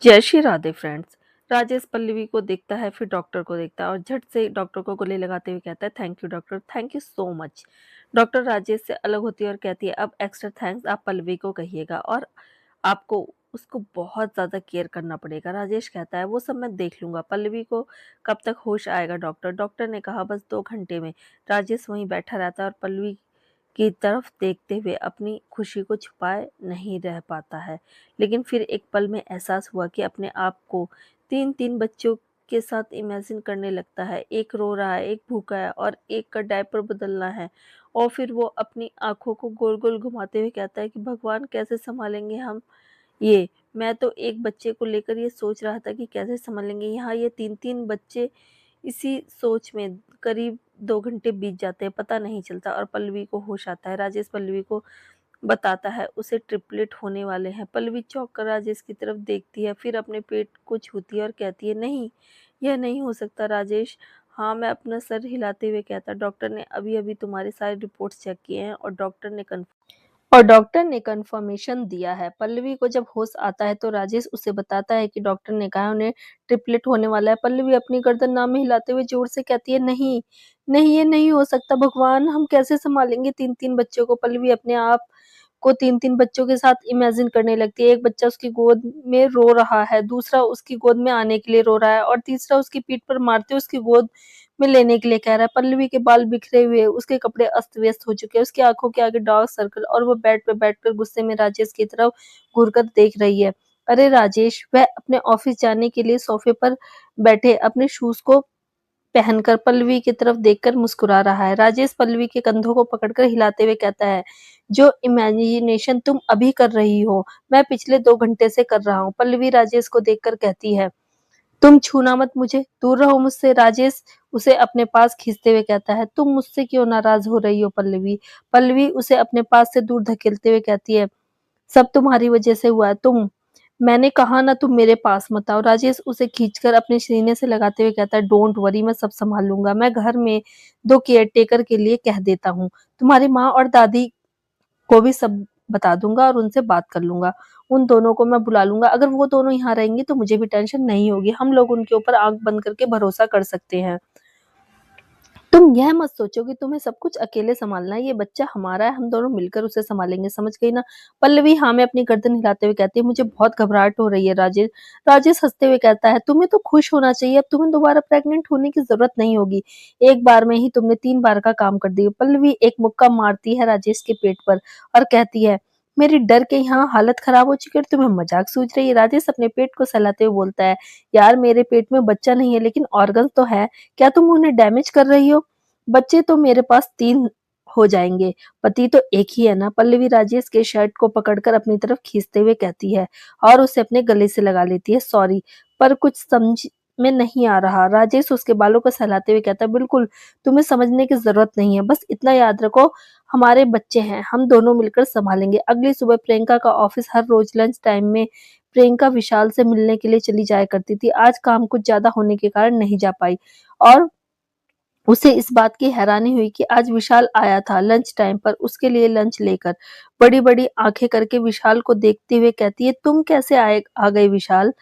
जय श्री राधे फ्रेंड्स। राजेश पल्लवी को देखता है, फिर डॉक्टर को देखता है और झट से डॉक्टर को गले लगाते हुए कहता है, thank you doctor, thank you so much. Doctor Rajesh से अलग होती है और कहती है, अब एक्स्ट्रा थैंक्स आप पल्लवी को कहिएगा और आपको उसको बहुत ज़्यादा केयर करना पड़ेगा। राजेश कहता है, वो सब मैं देख लूँगा, पल्लवी को कब तक होश आएगा डॉक्टर। डॉक्टर ने कहा, बस 2 घंटे में। राजेश वहीं बैठा रहता है और पल्लवी की तरफ देखते हुए अपनी खुशी को छुपाए नहीं रह पाता है। लेकिन फिर एक पल में एहसास हुआ कि अपने आप को 3-3 बच्चों के साथ इमेजिन करने लगता है। एक रो रहा है, एक भूखा है और एक का डायपर बदलना है। और फिर वो अपनी आँखों को गोल-गोल घुमाते हुए कहता है कि भगवान कैसे सँभालेंगे हम ये? मैं तो एक बच्चे को लेकर ये सोच रहा था कि कैसे सँभालेंगे, यहाँ ये 3-3 बच्चे। इसी सोच में करीब 2 घंटे बीत जाते हैं, पता नहीं चलता और पल्लवी को होश आता है। राजेश पल्लवी को बताता है उसे ट्रिपलेट होने वाले हैं। पल्लवी चौंक कर राजेश की तरफ देखती है, फिर अपने पेट को छूती है और कहती है, नहीं, यह नहीं हो सकता राजेश। हाँ, मैं अपना सर हिलाते हुए कहता, डॉक्टर ने अभी-अभी तुम्हारे सारे रिपोर्ट्स चेक किए हैं और डॉक्टर ने कंफर्मेशन दिया है। पल्लवी को जब होश आता है तो राजेश उसे बताता है कि डॉक्टर ने कहा उन्हें ट्रिपलेट होने वाला है। पल्लवी अपनी गर्दन ना में हिलाते हुए जोर से कहती है, नहीं, नहीं ये नहीं हो सकता भगवान, हम कैसे सँभालेंगे 3-3 बच्चों को। पल्लवी अपने आप को 3-3 बच्चों के साथ इमेजिन करने लगती है। एक बच्चा उसकी गोद में रो रहा है, दूसरा उसकी गोद में आने के लिए रो रहा है और तीसरा उसकी पीठ पर मारते हुए उसकी गोद में लेने के लिए कह रहा है। पल्लवी के बाल बिखरे हुए, उसके कपड़े अस्त-व्यस्त हो चुके हैं, उसकी आँखों के आगे डार्क सर्कल और वो बेड पे बैठकर गुस्से में राजेश की तरफ घूरकर देख रही है। अरे राजेश, वह अपने ऑफिस जाने के लिए सोफे पर बैठे अपने शूज़ को पहनकर पल्लवी की तरफ देखकर मुस्कुरा रहा है। राजेश पल्लवी के कंधों को पकड़कर हिलाते हुए कहता है, जो इमेजिनेशन तुम अभी कर रही हो, मैं पिछले 2 घंटे से कर रहा हूँ। पल्लवी राजेश को देखकर कहती है, तुम छूना मत मुझे, दूर रहो मुझसे। राजेश उसे अपने पास खींचते हुए कहता है, तुम मुझसे क्यों नाराज हो रही हो पल्लवी? पल्लवी उसे अपने पास से दूर धकेलते हुए कहती है, सब तुम्हारी वजह से हुआ है। मैंने कहा ना तुम मेरे पास मत आओ। राजेश उसे खींचकर अपने सीने से लगाते हुए कहता है, डोंट वरी, मैं सब संभाल लूंगा। मैं घर में 2 केयरटेकर के लिए कह देता हूँ। तुम्हारी माँ और दादी को भी सब बता दूंगा और उनसे बात कर लूंगा। उन दोनों को मैं बुला लूंगा। अगर वो दोनों यहाँ रहेंगी तो मुझे भी टेंशन नहीं होगी। हम लोग उनके ऊपर आंख बंद करके भरोसा कर सकते हैं। तुम यह मत सोचो कि तुम्हें सब कुछ अकेले सँभालना है, ये बच्चा हमारा है, हम दोनों मिलकर उसे सँभालेंगे, समझ गई ना? पल्लवी हाँ में अपनी गर्दन हिलाते हुए कहती है, मुझे बहुत घबराहट हो रही है राजेश। राजेश हँसते हुए कहता है, तुम्हें तो खुश होना चाहिए, अब तुम्हें दोबारा प्रेग्नेंट होने की ज़रूरत नहीं होगी। एक बार में ही तुमने 3 बार का काम कर दिया। पल्लवी एक मुक्का मारती है राजेश के पेट पर और कहती है, मेरी डर के यहाँ हालत खराब हो चुकी है और तुम्हें मजाक सूझ रही है। राजेश अपने पेट को सहलाते हुए बोलता है, यार मेरे पेट में बच्चा नहीं है लेकिन ऑर्गन्स तो है, क्या तुम उन्हें डैमेज कर रही हो? बच्चे तो मेरे पास 3 हो जाएँगे, पति तो एक ही है ना। पल्लवी राजेश के शर्ट को पकड़कर अपनी तरफ खींचते हुए कहती है और उसे अपने गले से लगा लेती है, सॉरी, पर कुछ समझ में नहीं आ रहा। राजेश उसके बालों को सहलाते हुए कहता है, बिल्कुल, तुम्हें समझने की ज़रूरत नहीं है, बस इतना याद रखो, हमारे बच्चे हैं, हम दोनों मिलकर सँभालेंगे। अगली सुबह प्रियंका का ऑफिस हर रोज़ लंच टाइम में प्रियंका विशाल से मिलने के लिए चली जाया करती थी। आज काम कुछ ज़्यादा होने के कारण नहीं जा पाई और उसे इस बात की हैरानी हुई कि आज विशाल आया था लंच टाइम पर उसके लिए लंच लेकर। बड़ी-बड़ी आंखें करके विशाल को देखते हुए कहती है, तुम कैसे आ गए विशाल?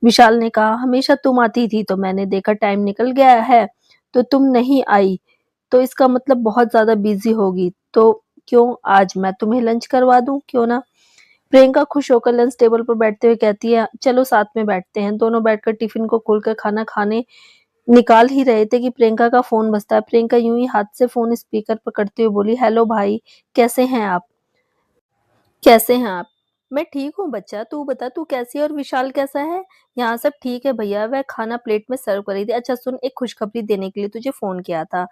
विशाल ने कहा, हमेशा तुम आती थी तो मैंने देखा टाइम निकल गया है तो तुम नहीं आई, तो इसका मतलब बहुत ज्यादा बिजी होगी, तो क्यों आज मैं तुम्हें लंच करवा दूं, क्यों ना? प्रियंका खुश होकर लंच टेबल पर बैठते हुए कहती है, चलो साथ में बैठते हैं। दोनों बैठकर टिफिन को खोलकर खाना खाने निकाल ही रहे थे कि प्रियंका का फ़ोन बजता है। प्रियंका यूँ ही हाथ से फ़ोन स्पीकर पर करते हुए बोली, हेलो भाई, कैसे हैं आप? कैसे हैं आप? मैं ठीक हूँ बच्चा, तू बता तू कैसी है और विशाल कैसा है? यहाँ सब ठीक है भैया, वह खाना प्लेट में सर्व कर रही थी। अच्छा सुन, एक खुशखबरी देने के लिए तुझे फ़ोन किया था।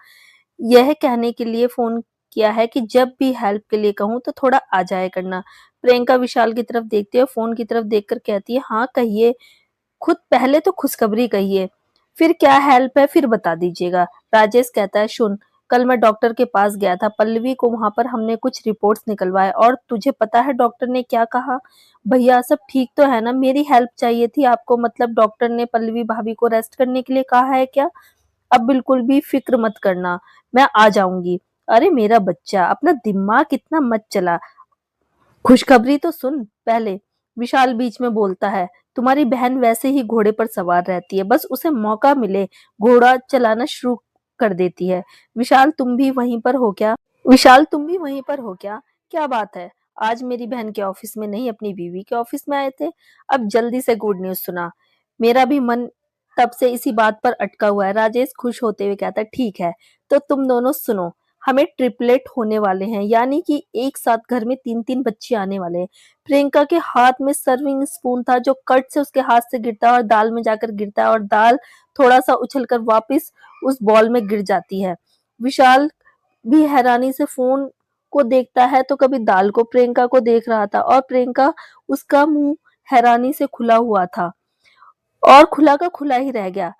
यह कहने के लिए फ़ोन किया है कि जब भी हेल्प के लिए कहूँ तो थोड़ा आ जाया करना। प्रियंका विशाल की तरफ देखती है और फ़ोन की तरफ देखकर कहती है, हाँ कहिए, खुद पहले तो खुशखबरी कहिए, फिर क्या हेल्प है फिर बता दीजिएगा। राजेश कहता है, सुन, कल मैं डॉक्टर के पास गया था, पल्लवी को वहां पर हमने कुछ रिपोर्ट्स निकलवाए और तुझे पता है डॉक्टर ने क्या कहा? भैया सब ठीक तो है ना? मेरी हेल्प चाहिए थी आपको, मतलब डॉक्टर ने पल्लवी भाभी को रेस्ट करने के लिए कहा है क्या? अब बिल्कुल भी फिक्र मत करना, मैं आ जाऊंगी। अरे मेरा बच्चा, अपना दिमाग इतना मत चला, खुशखबरी तो सुन पहले। विशाल बीच में बोलता है, तुम्हारी बहन वैसे ही घोड़े पर सवार रहती है, बस उसे मौका मिले घोड़ा चलाना शुरू कर देती है। विशाल तुम भी वहीं पर हो क्या? विशाल तुम भी वहीं पर हो क्या? क्या बात है? आज मेरी बहन के ऑफिस में नहीं अपनी बीवी के ऑफिस में आए थे। अब जल्दी से गुड न्यूज सुना। मेरा भी मन तब से इसी बात पर अटका हुआ है। राजेश खुश होते हुए कहता है, ठीक है तो तुम दोनों सुनो, हमें ट्रिपलेट होने वाले हैं, यानी कि एक साथ घर में तीन तीन बच्चे आने वाले हैं। प्रियंका के हाथ में सर्विंग स्पून था जो कट से उसके हाथ से गिरता है और दाल में जाकर गिरता है और दाल थोड़ा सा उछलकर वापस उस बॉल में गिर जाती है। विशाल भी हैरानी से फोन को देखता है तो कभी दाल को प्रियंका को देख रहा था और प्रियंका उसका मुंह हैरानी से खुला हुआ था और खुला का खुला ही रह गया।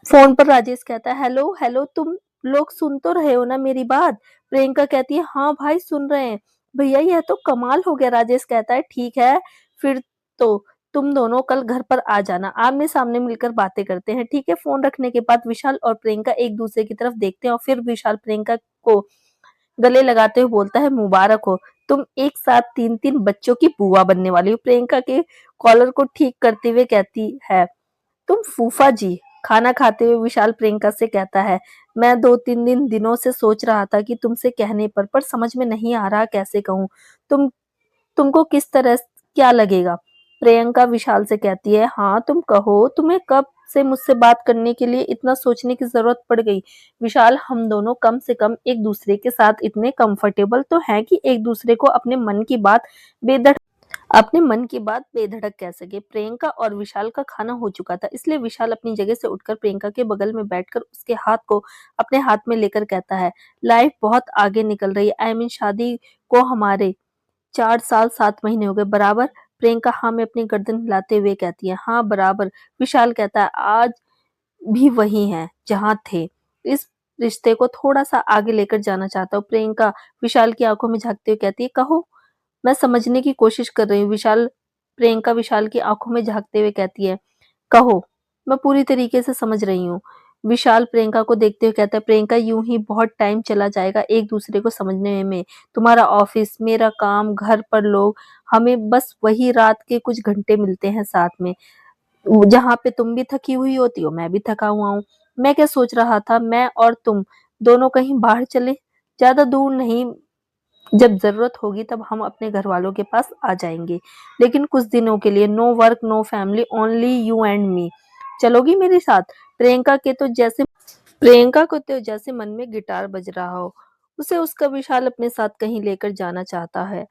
फोन पर राजेश कहता है, हेलो हेलो, तुम लोग सुन तो रहे हो ना मेरी बात? प्रियंका कहती है, हाँ भाई सुन रहे हैं। भैया यह तो कमाल हो गया। राजेश कहता है, ठीक है फिर तो तुम दोनों कल घर पर आ जाना, आमने सामने मिलकर बातें करते हैं, ठीक है? फोन रखने के बाद विशाल और प्रियंका एक दूसरे की तरफ देखते हैं और फिर विशाल प्रियंका को गले लगाते हुए बोलता है, मुबारक हो, तुम एक साथ तीन तीन बच्चों की बुआ बनने वाली हो। प्रियंका के कॉलर को ठीक करते हुए कहती है, तुम फूफा जी। खाना खाते हुए विशाल प्रियंका से कहता है, मैं दो तीन दिनों से सोच रहा था कि तुमसे कहने पर समझ में नहीं आ रहा कैसे कहूँ। तुम तुमको किस तरह क्या लगेगा? प्रियंका विशाल से कहती है, हाँ तुम कहो, तुम्हें कब से मुझसे बात करने के लिए इतना सोचने की जरूरत पड़ गई? विशाल, हम दोनों कम से कम एक दूसरे के साथ इतने कंफर्टेबल तो हैं कि एक दूसरे को अपने मन की बात बेधड़क कह सके। प्रियंका और विशाल का खाना हो चुका था, इसलिए विशाल अपनी जगह से उठकर प्रियंका के बगल में बैठकर उसके हाथ को अपने हाथ में लेकर कहता है, लाइफ बहुत आगे निकल रही है। आई मीन शादी को हमारे 4 साल 7 महीने हो गए, बराबर? प्रियंका हाँ में अपनी गर्दन हिलाते हुए कहती है, हाँ बराबर। विशाल कहता है, आज भी वही हैं जहाँ थे। इस रिश्ते को थोड़ा सा आगे लेकर जाना चाहता हूँ। प्रियंका विशाल की आंखों में झांकते हुए कहती है, कहो, मैं समझने की कोशिश कर रही हूँ। प्रियंका विशाल की आंखों में झांकते हुए कहती है, कहो, मैं पूरी तरीके से समझ रही हूँ। विशाल प्रियंका को देखते हुए कहता है, प्रियंका यूं ही बहुत टाइम चला जाएगा एक दूसरे को समझने में। तुम्हारा ऑफिस, मेरा काम, घर पर लोग, हमें बस वही रात के कुछ घंटे मिलते हैं साथ में, जहाँ पे तुम भी थकी हुई होती हो, मैं भी थका हुआ हूँ। मैं क्या सोच रहा था, मैं और तुम दोनों कहीं बाहर चले, ज्यादा दूर नहीं, जब जरूरत होगी तब हम अपने घर वालों के पास आ जाएंगे, लेकिन कुछ दिनों के लिए। No work, no family, only you and me. चलोगी मेरे साथ? प्रियंका को तो जैसे मन में गिटार बज रहा हो, उसे उसका विशाल अपने साथ कहीं लेकर जाना चाहता है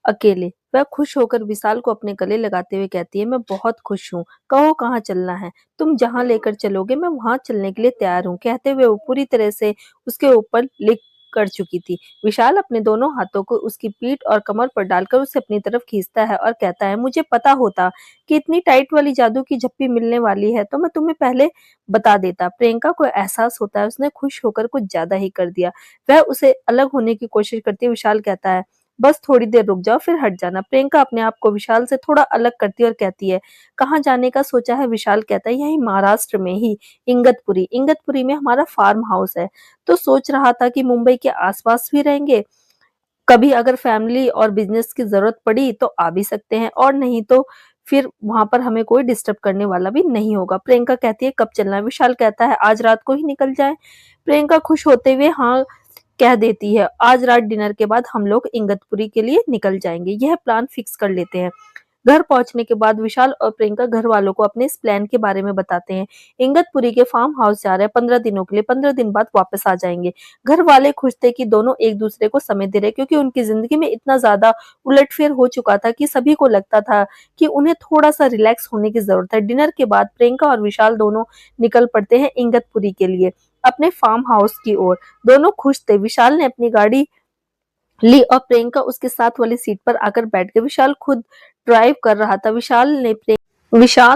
अकेले। वह खुश होकर विशाल को अपने गले लगाते हुए कहती है, मैं बहुत खुश हूँ, कहो कहाँ चलना है? तुम जहाँ लेकर चलोगे मैं वहां चलने के लिए तैयार हूँ। कहते हुए वो पूरी तरह से उसके ऊपर लिख कर चुकी थी। विशाल अपने दोनों हाथों को उसकी पीठ और कमर पर डालकर उसे अपनी तरफ खींचता है और कहता है, मुझे पता होता कि इतनी टाइट वाली जादू की झप्पी मिलने वाली है तो मैं तुम्हें पहले बता देता। प्रियंका को एहसास होता है उसने खुश होकर कुछ ज्यादा ही कर दिया। वह उसे अलग होने की कोशिश करती है। विशाल कहता है, बस थोड़ी देर रुक जाओ फिर हट जाना। प्रियंका अपने आप को विशाल से थोड़ा अलग करती है और कहती है, कहाँ जाने का सोचा है? विशाल कहता है, यही महाराष्ट्र में ही, इगतपुरी। इगतपुरी में हमारा फार्म हाउस है, तो सोच रहा था कि मुंबई के आसपास भी रहेंगे, कभी अगर फैमिली और बिजनेस की जरूरत पड़ी तो आ भी सकते हैं, और नहीं तो फिर वहां पर हमें कोई डिस्टर्ब करने वाला भी नहीं होगा। प्रियंका कहती है, कब चलना है? विशाल कहता है, आज रात को ही निकल जाए। प्रियंका खुश होते हुए हाँ कह देती है, आज रात डिनर के बाद हम लोग इगतपुरी के लिए निकल जाएंगे, यह प्लान फिक्स कर लेते हैं। घर पहुंचने के बाद विशाल और प्रियंका घर वालों को अपने इस प्लान के बारे में बताते हैं। इगतपुरी के फार्म हाउस जा रहे हैं 15 दिनों के लिए, 15 दिन बाद वापस आ जाएंगे। घर वाले खुश थे कि दोनों एक दूसरे को समय दे रहे, क्योंकि उनकी जिंदगी में इतना ज्यादा उलटफेर हो चुका था कि सभी को लगता था कि उन्हें थोड़ा सा रिलैक्स होने की जरूरत है। डिनर के बाद प्रियंका और विशाल दोनों निकल पड़ते हैं इगतपुरी के लिए, अपने फार्म हाउस की ओर। दोनों खुश थे। विशाल ने अपनी गाड़ी ली और प्रियंका उसके साथ वाली सीट पर आकर बैठ गई। विशाल खुद ड्राइव कर रहा था। विशाल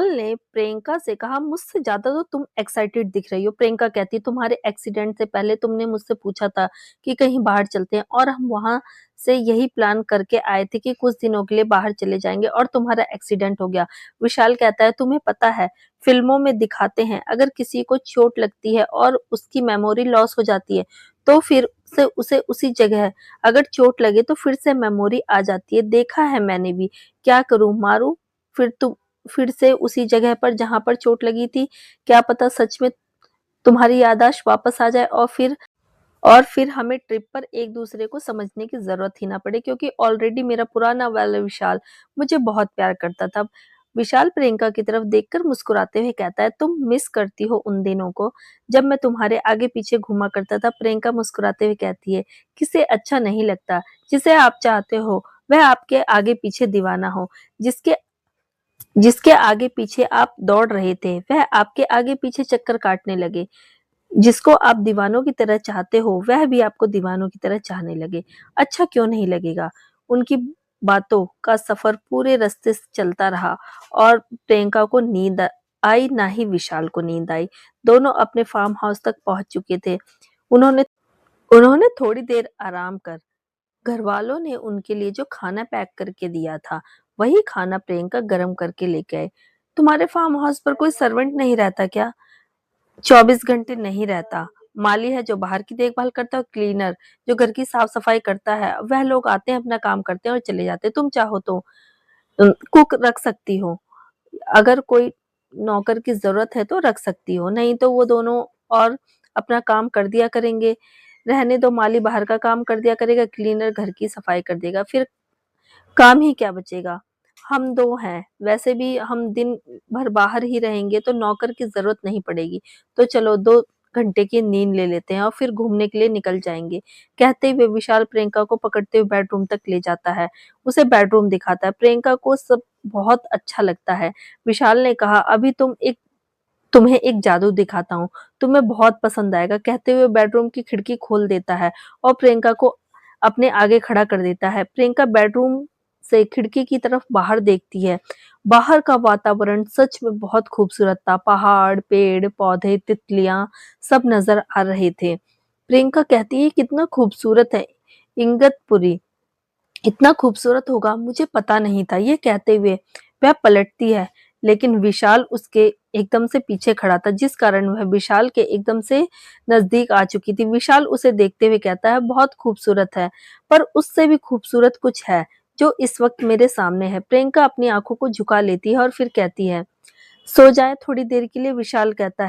ने प्रियंका से कहा, मुझसे ज्यादा तो तुम एक्साइटेड दिख रही हो। प्रियंका कहती, तुम्हारे एक्सीडेंट से पहले तुमने मुझसे पूछा था कि कहीं बाहर चलते हैं, और हम वहां से यही प्लान करके आए थे कि कुछ दिनों के लिए बाहर चले जाएंगे, और तुम्हारा एक्सीडेंट हो गया। विशाल कहता है, तुम्हें पता है फिल्मों में दिखाते हैं अगर किसी को चोट लगती है और उसकी मेमोरी लॉस हो जाती है तो फिर से उसे उसी जगह अगर चोट लगे तो फिर से मेमोरी आ जाती है, देखा है मैंने भी। क्या करूँ, मारूँ? फिर से उसी जगह पर जहाँ पर चोट लगी थी, क्या पता सच में तुम्हारी याददाश्त वापस आ जाए और फिर हमें ट्रिप पर एक-दूसरे को समझने की ज़रूरत ही ना पड़े, क्योंकि ऑलरेडी मेरा पुराना वाला विशाल मुझे बहुत प्यार करता था। विशाल प्रियंका की तरफ देखकर मुस्कुराते हुए कहता है, तुम मिस करती हो उन दिनों को जब मैं तुम्हारे आगे-पीछे घूमा करता था। प्रियंका मुस्कुराते हुए कहती है, किसे अच्छा नहीं लगता? जिसे आप चाहते हो वह आपके आगे-पीछे दीवाना हो। जिसके जिसके आगे-पीछे आप दौड़ रहे थे, वह आपके आगे-पीछे चक्कर काटने लगे। जिसको आप दीवानों की तरह चाहते हो, वह भी आपको दीवानों की तरह चाहने लगे। अच्छा क्यों नहीं लगेगा? उनकी बातों का सफ़र पूरे रास्ते से चलता रहा और प्रियंका को नींद आई, ना ही विशाल को नींद आई। दोनों अपने फार्म हाउस तक पहुँच चुके थे। उन्होंने उन्होंने थोड़ी देर आराम कर घरवालों ने उनके लिए जो खाना पैक करके दिया था, वही खाना प्रियंका गरम करके लेके आए। तुम्हारे फार्म हाउस पर कोई सर्वेंट नहीं रहता क्या? 24 घंटे नहीं रहता। माली है जो बाहर की देखभाल करता है, और क्लीनर जो घर की साफ सफाई करता है। वह लोग आते हैं, अपना काम करते हैं और चले जाते हैं। तुम चाहो तो कुक रख सकती हो। अगर कोई नौकर की जरूरत है तो रख सकती हो, नहीं तो वो दोनों और अपना काम कर दिया करेंगे। रहने दो, माली बाहर का काम कर दिया करेगा, क्लीनर घर की सफाई कर देगा। फिर काम ही क्या बचेगा? हम 2 हैं, वैसे भी हम दिन भर बाहर ही रहेंगे तो नौकर की ज़रूरत नहीं पड़ेगी। तो चलो 2 घंटे की नींद ले लेते हैं और फिर घूमने के लिए निकल जाएँगे। कहते हुए विशाल प्रियंका को पकड़ते हुए बेडरूम तक ले जाता है। उसे बेडरूम दिखाता है। प्रियंका को सब बहुत अच्छा लगता है। विशाल ने कहा, अभी तुम्हें एक जादू दिखाता हूँ, तुम्हें बहुत पसंद आएगा। कहते हुए बेडरूम की खिड़की खोल देता है और प्रियंका को अपने आगे खड़ा कर देता है। प्रियंका बेडरूम से खिड़की की तरफ बाहर देखती है। बाहर का वातावरण सच में बहुत खूबसूरत था। पहाड़, पेड़, पौधे, तितलियां सब नजर आ रहे थे। प्रियंका कहती है, कितना खूबसूरत है इगतपुरी, इतना खूबसूरत होगा मुझे पता नहीं था। ये कहते हुए वह पलटती है, लेकिन विशाल उसके एकदम से पीछे खड़ा था, जिस कारण वह विशाल के एकदम से नजदीक आ चुकी थी। विशाल उसे देखते हुए कहता है, बहुत खूबसूरत है, पर उससे भी खूबसूरत कुछ है जो इस वक्त मेरे सामने है। प्रियंका अपनी आंखों को झुका लेती है और फिर कहती है, सो जाए थोड़ी देर के लिए। विशाल कहता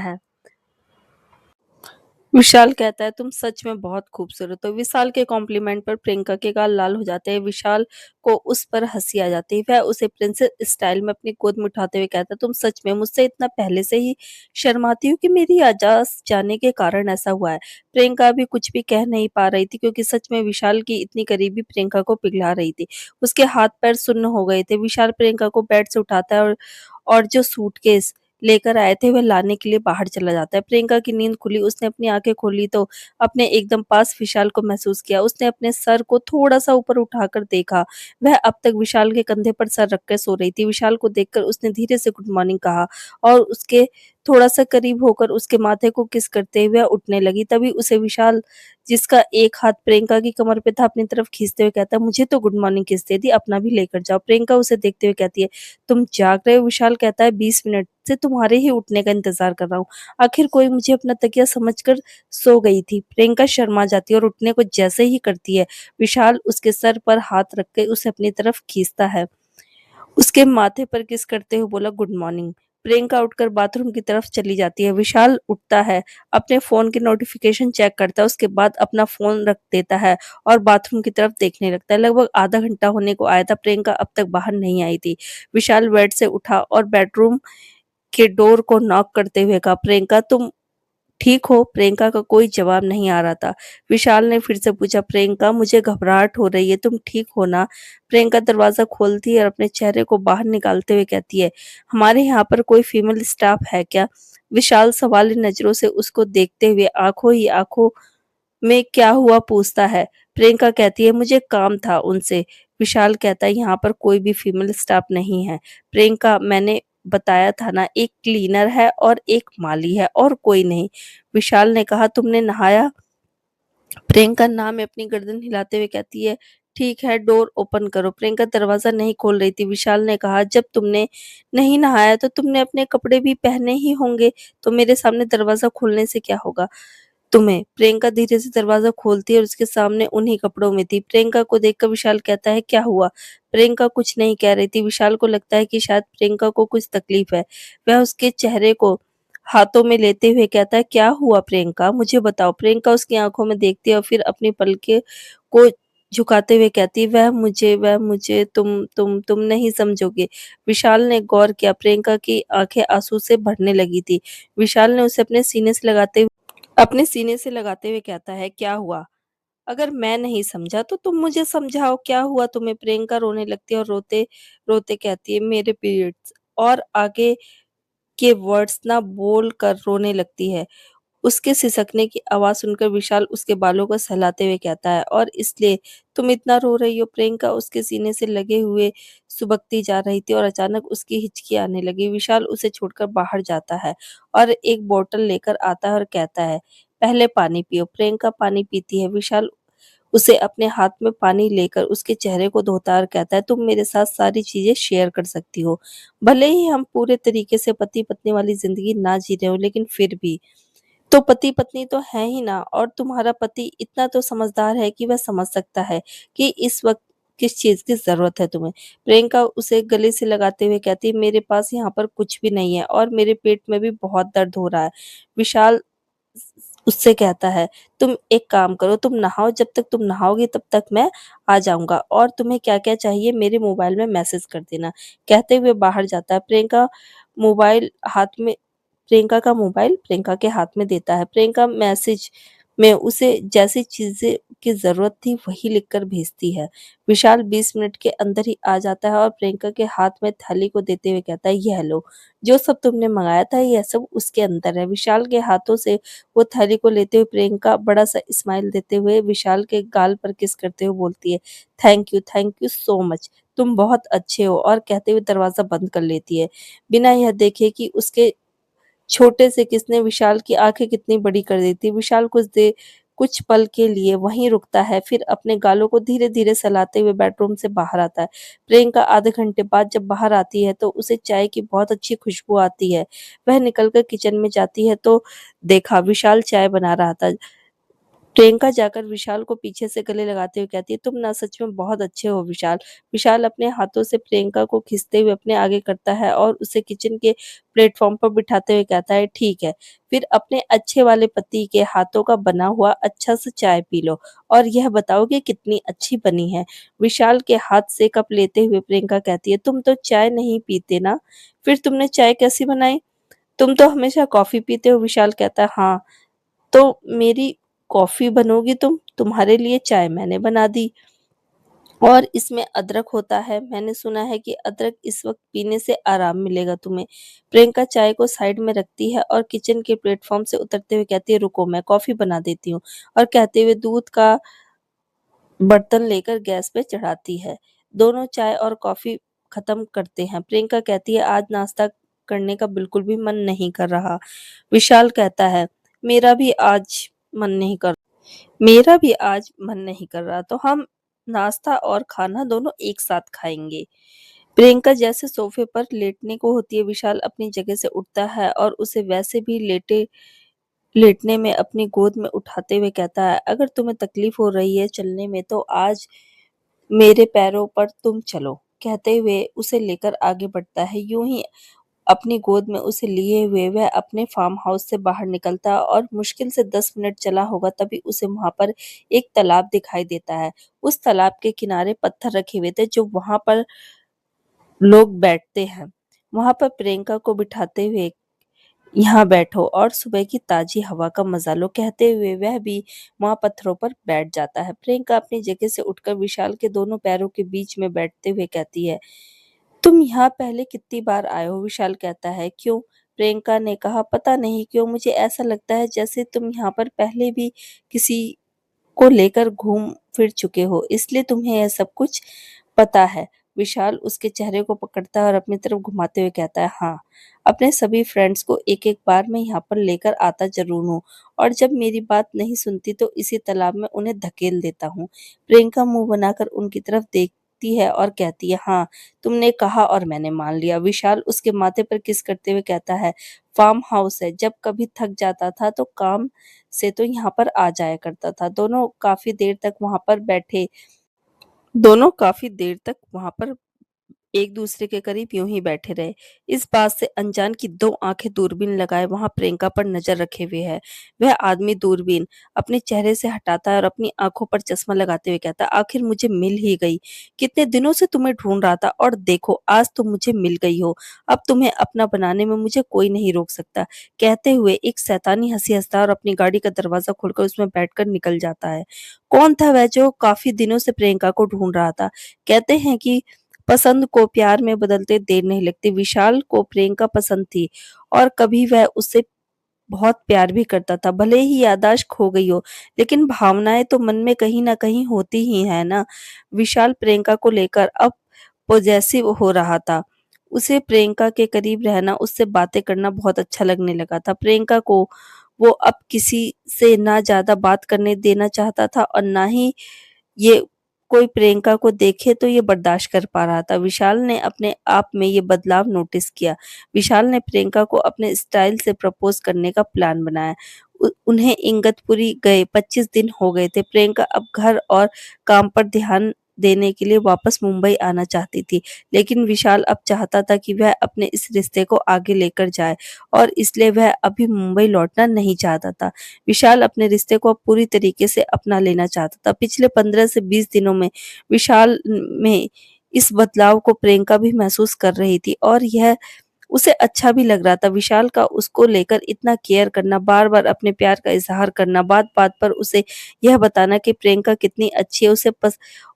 है, तुम सच में बहुत खूबसूरत हो। विशाल के कॉम्प्लीमेंट पर प्रियंका के गाल लाल हो जाते हैं। विशाल को उस पर हंसी आ जाती है। वह उसे प्रिंसेस स्टाइल में अपनी गोद में उठाते हुए कहता है, तुम सच में मुझसे इतना पहले से ही शर्माती हो कि मेरी आजाद जाने के कारण ऐसा हुआ है? प्रियंका अभी कुछ भी कह नहीं पा रही थी, क्योंकि सच में विशाल की इतनी करीबी प्रियंका को पिघला रही थी। उसके हाथ पैर सुन्न हो गए थे। विशाल प्रियंका को बेड से उठाता है और जो सूटकेस लेकर आए थे वह लाने के लिए बाहर चला जाता है। प्रियंका की नींद खुली, उसने अपनी आंखें खोली तो अपने एकदम पास विशाल को महसूस किया। उसने अपने सर को थोड़ा-सा ऊपर उठाकर देखा। वह अब तक विशाल के कंधे पर सर रख कर सो रही थी। विशाल को देखकर उसने धीरे से गुड मॉर्निंग कहा और उसके थोड़ा-सा करीब होकर उसके माथे को किस करते हुए उठने लगी। तभी उसे विशाल, जिसका एक हाथ प्रियंका की कमर पे था, अपनी तरफ खींचते हुए कहता है, मुझे तो गुड मॉर्निंग किस दे दी, अपना भी लेकर जाओ। प्रियंका उसे देखते हुए कहती है, तुम जाग रहे हो? विशाल कहता है, 20 मिनट से तुम्हारे ही उठने का इंतजार कर रहा हूँ। आखिर कोई मुझे अपना तकिया समझकर सो गई थी। प्रियंका शर्मा जाती है और उठने को जैसे ही करती है, विशाल उसके सर पर हाथ रख के उसे अपनी तरफ खींचता है। उसके माथे पर किस करते हुए बोला, गुड मॉर्निंग। प्रियंका उठकर बाथरूम की तरफ चली जाती है। विशाल उठता है, अपने फोन की नोटिफिकेशन चेक करता है, उसके बाद अपना फोन रख देता है और बाथरूम की तरफ देखने लगता है। लगभग आधा घंटा होने को आया था, प्रियंका अब तक बाहर नहीं आई थी। विशाल बेड से उठा और बेडरूम के डोर को नॉक करते हुए कहा, प्रियंका तुम ठीक हो? प्रियंका का कोई जवाब नहीं आ रहा था। विशाल ने फिर से पूछा, प्रियंका मुझे घबराहट हो रही है, तुम ठीक हो ना? प्रियंका दरवाजा खोलती है और अपने चेहरे को बाहर निकालते हुए कहती है, हमारे यहाँ पर कोई फीमेल स्टाफ है क्या? विशाल सवाली नजरों से उसको देखते हुए आंखों ही आंखों में क्या हुआ पूछता है। प्रियंका कहती है, मुझे काम था उनसे। विशाल कहता है, यहाँ पर कोई भी फीमेल स्टाफ नहीं है। प्रियंका, मैंने बताया था ना, एक क्लीनर है और एक माली है और कोई नहीं। विशाल ने कहा, तुमने नहाया? प्रियंका नाम में अपनी गर्दन हिलाते हुए कहती है, ठीक है, डोर ओपन करो। प्रियंका दरवाजा नहीं खोल रही थी। विशाल ने कहा, जब तुमने नहीं नहाया तो तुमने अपने कपड़े भी पहने ही होंगे, तो मेरे सामने दरवाजा खोलने से क्या होगा? तुम्हें। प्रियंका धीरे से दरवाजा खोलती है और उसके सामने उन्हीं कपड़ों में थी। प्रियंका को देखकर विशाल कहता है, क्या हुआ? प्रियंका कुछ नहीं कह रही थी। विशाल को लगता है कि शायद प्रियंका को कुछ तकलीफ है। वह उसके चेहरे को हाथों में लेते हुए कहता है, क्या हुआ प्रियंका, मुझे बताओ। प्रियंका उसकी आंखों में देखती है और फिर अपनी पलके को झुकाते हुए कहती है, वह मुझे तुम नहीं समझोगे। विशाल ने गौर किया, प्रियंका की आंखें आंसू से भरने लगी थी। विशाल ने उसे अपने सीने से लगाते हुए कहता है, क्या हुआ? अगर मैं नहीं समझा तो तुम मुझे समझाओ, क्या हुआ तुम्हें? प्रियंका रोने लगती है और रोते रोते कहती है, मेरे पीरियड्स। और आगे के वर्ड्स ना बोल कर रोने लगती है। उसके सिसकने की आवाज सुनकर विशाल उसके बालों को सहलाते हुए कहता है, और इसलिए तुम इतना रो रही हो? प्रियंका उसके सीने से लगे हुए सुबकती जा रही थी और अचानक उसकी हिचकी आने लगी। विशाल उसे छोड़कर बाहर जाता है और एक बोतल लेकर आता है और कहता है, पहले पानी पियो। प्रियंका पानी पीती है। विशाल उसे अपने हाथ में पानी लेकर उसके चेहरे को धोता है और कहता है, तुम मेरे साथ सारी चीजें शेयर कर सकती हो। भले ही हम पूरे तरीके से पति पत्नी वाली जिंदगी ना जी रहे हो, लेकिन फिर भी तो पति पत्नी तो है ही ना। और तुम्हारा पति इतना तो समझदार है कि वह समझ सकता है कि इस वक्त किस चीज की जरूरत है तुम्हें। प्रियंका उसे गले से लगाते हुए कहती है, मेरे पास यहाँ पर कुछ भी नहीं है और मेरे पेट में भी बहुत दर्द हो रहा है। विशाल उससे कहता है, तुम एक काम करो, तुम नहाओ, जब तक तुम नहाओगी तब तक मैं आ जाऊंगा, और तुम्हें क्या क्या चाहिए मेरे मोबाइल में मैसेज कर देना। कहते हुए बाहर जाता है। मोबाइल हाथ में प्रियंका का मोबाइल प्रियंका के हाथ में देता है। प्रियंका मैसेज में उसे जैसी चीजें की जरूरत थी वही लिखकर भेजती है। विशाल 20 मिनट के अंदर ही आ जाता है और प्रियंका के हाथ में थैली को देते हुए कहता है, यह लो, जो सब तुमने मंगाया था यह सब उसके अंदर है। विशाल के हाथों से वो थैली को लेते हुए प्रियंका बड़ा सा स्माइल देते हुए विशाल के गाल पर किस करते हुए बोलती है, थैंक यू सो मच, तुम बहुत अच्छे हो, और कहते हुए दरवाजा बंद कर लेती है, बिना यह देखे कि उसके छोटे से किसने विशाल की आंखें कितनी बड़ी कर दी थी। विशाल कुछ पल के लिए वहीं रुकता है, फिर अपने गालों को धीरे धीरे सहलाते हुए बेडरूम से बाहर आता है। प्रियंका आधे घंटे बाद जब बाहर आती है तो उसे चाय की बहुत अच्छी खुशबू आती है। वह निकलकर किचन में जाती है तो देखा विशाल चाय बना रहा था। प्रियंका जाकर विशाल को पीछे से गले लगाते हुए कहती है, तुम ना सच में बहुत अच्छे हो विशाल। विशाल अपने हाथों से प्रियंका को खींचते हुए अपने आगे करता है और उसे किचन के प्लेटफॉर्म पर बिठाते हुए कहता है, ठीक है, फिर अपने अच्छे वाले पति के हाथों का बना हुआ अच्छा सा चाय पी लो और यह बताओ कि कितनी अच्छी बनी है। विशाल के हाथ से कप लेते हुए प्रियंका कहती है, तुम तो चाय नहीं पीते ना, फिर तुमने चाय कैसी बनाई? तुम तो हमेशा कॉफी पीते हो। विशाल कहता है, हाँ, तो मेरी कॉफी बनोगी तुम? तुम्हारे लिए चाय मैंने बना दी, और इसमें अदरक होता है, मैंने सुना है कि अदरक इस वक्त पीने से आराम मिलेगा तुम्हें। प्रियंका चाय को साइड में रखती है और किचन के प्लेटफॉर्म से उतरते हुए कहती है, रुको मैं कॉफी बना देती हूँ, और कहते हुए दूध का बर्तन लेकर गैस पे चढ़ाती है। दोनों चाय और कॉफी खत्म करते हैं। प्रियंका कहती है, आज नाश्ता करने का बिल्कुल भी मन नहीं कर रहा। विशाल कहता है, मेरा भी आज मन नहीं कर मेरा भी आज मन नहीं कर रहा, तो हम नाश्ता और खाना दोनों एक साथ खाएंगे। प्रियंका जैसे सोफे पर लेटने को होती है, विशाल अपनी जगह से उठता है और उसे वैसे भी लेटने में अपनी गोद में उठाते हुए कहता है, अगर तुम्हें तकलीफ हो रही है चलने में तो आज मेरे पैरों पर तुम चलो। कहते हुए उसे लेकर आगे बढ़ता है। यूं ही अपनी गोद में उसे लिए हुए वह अपने फार्म हाउस से बाहर निकलता है और मुश्किल से 10 मिनट चला होगा तभी उसे वहां पर एक तालाब दिखाई देता है। उस तालाब के किनारे पत्थर रखे हुए थे जो वहां पर लोग बैठते हैं। वहां पर प्रियंका को बिठाते हुए, यहाँ बैठो और सुबह की ताजी हवा का मजा लो, कहते हुए वह भी वहां पत्थरों पर बैठ जाता है। प्रियंका अपनी जगह से उठकर विशाल के दोनों पैरों के बीच में बैठते हुए कहती है, तुम यहाँ पहले कितनी बार आए हो? विशाल कहता है, क्यों? प्रियंका ने कहा, पता नहीं क्यों मुझे ऐसा लगता है जैसे तुम यहाँ पर पहले भी किसी को लेकर घूम फिर चुके हो, इसलिए तुम्हें यह सब कुछ पता है। विशाल उसके चेहरे को पकड़ता है और अपनी तरफ घुमाते हुए कहता है, हाँ, अपने सभी फ्रेंड्स को एक एक बार मैं यहाँ पर लेकर आता जरूर हूँ, और जब मेरी बात नहीं सुनती तो इसी तालाब में उन्हें धकेल देता हूँ। प्रियंका मुंह बनाकर उनकी तरफ देखती देखती है और कहती है, हाँ, तुमने कहा और मैंने मान लिया। विशाल उसके माथे पर किस करते हुए कहता है, फार्म हाउस है, जब कभी थक जाता था तो काम से तो यहाँ पर आ जाया करता था। दोनों काफी देर तक वहां पर एक दूसरे के करीब यूं ही बैठे रहे। इस बात से अनजान की दो आंखें दूरबीन लगाए वहां प्रियंका पर नजर रखे हुए है। वह आदमी दूरबीन अपने चेहरे से हटाता है और अपनी आंखों पर चश्मा लगाते हुए कहता है, आखिर मुझे मिल ही गई। कितने दिनों से तुम्हें ढूंढ रहा था और देखो आज तुम मुझे मिल गई हो। अब तुम्हें अपना बनाने में मुझे कोई नहीं रोक सकता। कहते हुए एक शैतानी हंसी हंसता है और अपनी गाड़ी का दरवाजा खोलकर उसमें बैठकर निकल जाता है। कौन था वह जो काफी दिनों से प्रियंका को ढूंढ रहा था? कहते हैं कि पसंद को प्यार में बदलते देर नहीं लगती। विशाल को प्रियंका पसंद थी और कभी वह उससे बहुत प्यार भी करता था। भले ही याददाश्त खो गई हो, लेकिन भावनाएं तो मन में कहीं ना कहीं होती ही है ना। विशाल प्रियंका को लेकर अब पॉजेसिव हो रहा था। उसे प्रियंका के करीब रहना, उससे बातें करना बहुत अच्छा लगने लगा था। प्रियंका को वो अब किसी से ना ज्यादा बात करने देना चाहता था और ना ही ये कोई प्रियंका को देखे तो ये बर्दाश्त कर पा रहा था। विशाल ने अपने आप में ये बदलाव नोटिस किया। विशाल ने प्रियंका को अपने स्टाइल से प्रपोज करने का प्लान बनाया। उन्हें इगतपुरी गए 25 दिन हो गए थे। प्रियंका अब घर और काम पर ध्यान देने के लिए वापस मुंबई आना चाहती थी, लेकिन विशाल अब चाहता था कि वह अपने इस रिश्ते को आगे लेकर जाए और इसलिए वह अभी मुंबई लौटना नहीं चाहता था। विशाल अपने रिश्ते को अब पूरी तरीके से अपना लेना चाहता था। पिछले 15 से 20 दिनों में विशाल में इस बदलाव को प्रियंका भी महसूस कर रही थी और यह उसे अच्छा भी लग रहा था। विशाल का उसको लेकर इतना केयर करना, बार-बार अपने प्यार का इज़हार करना, बात-बात पर उसे यह बताना कि प्रियंका कितनी अच्छी है,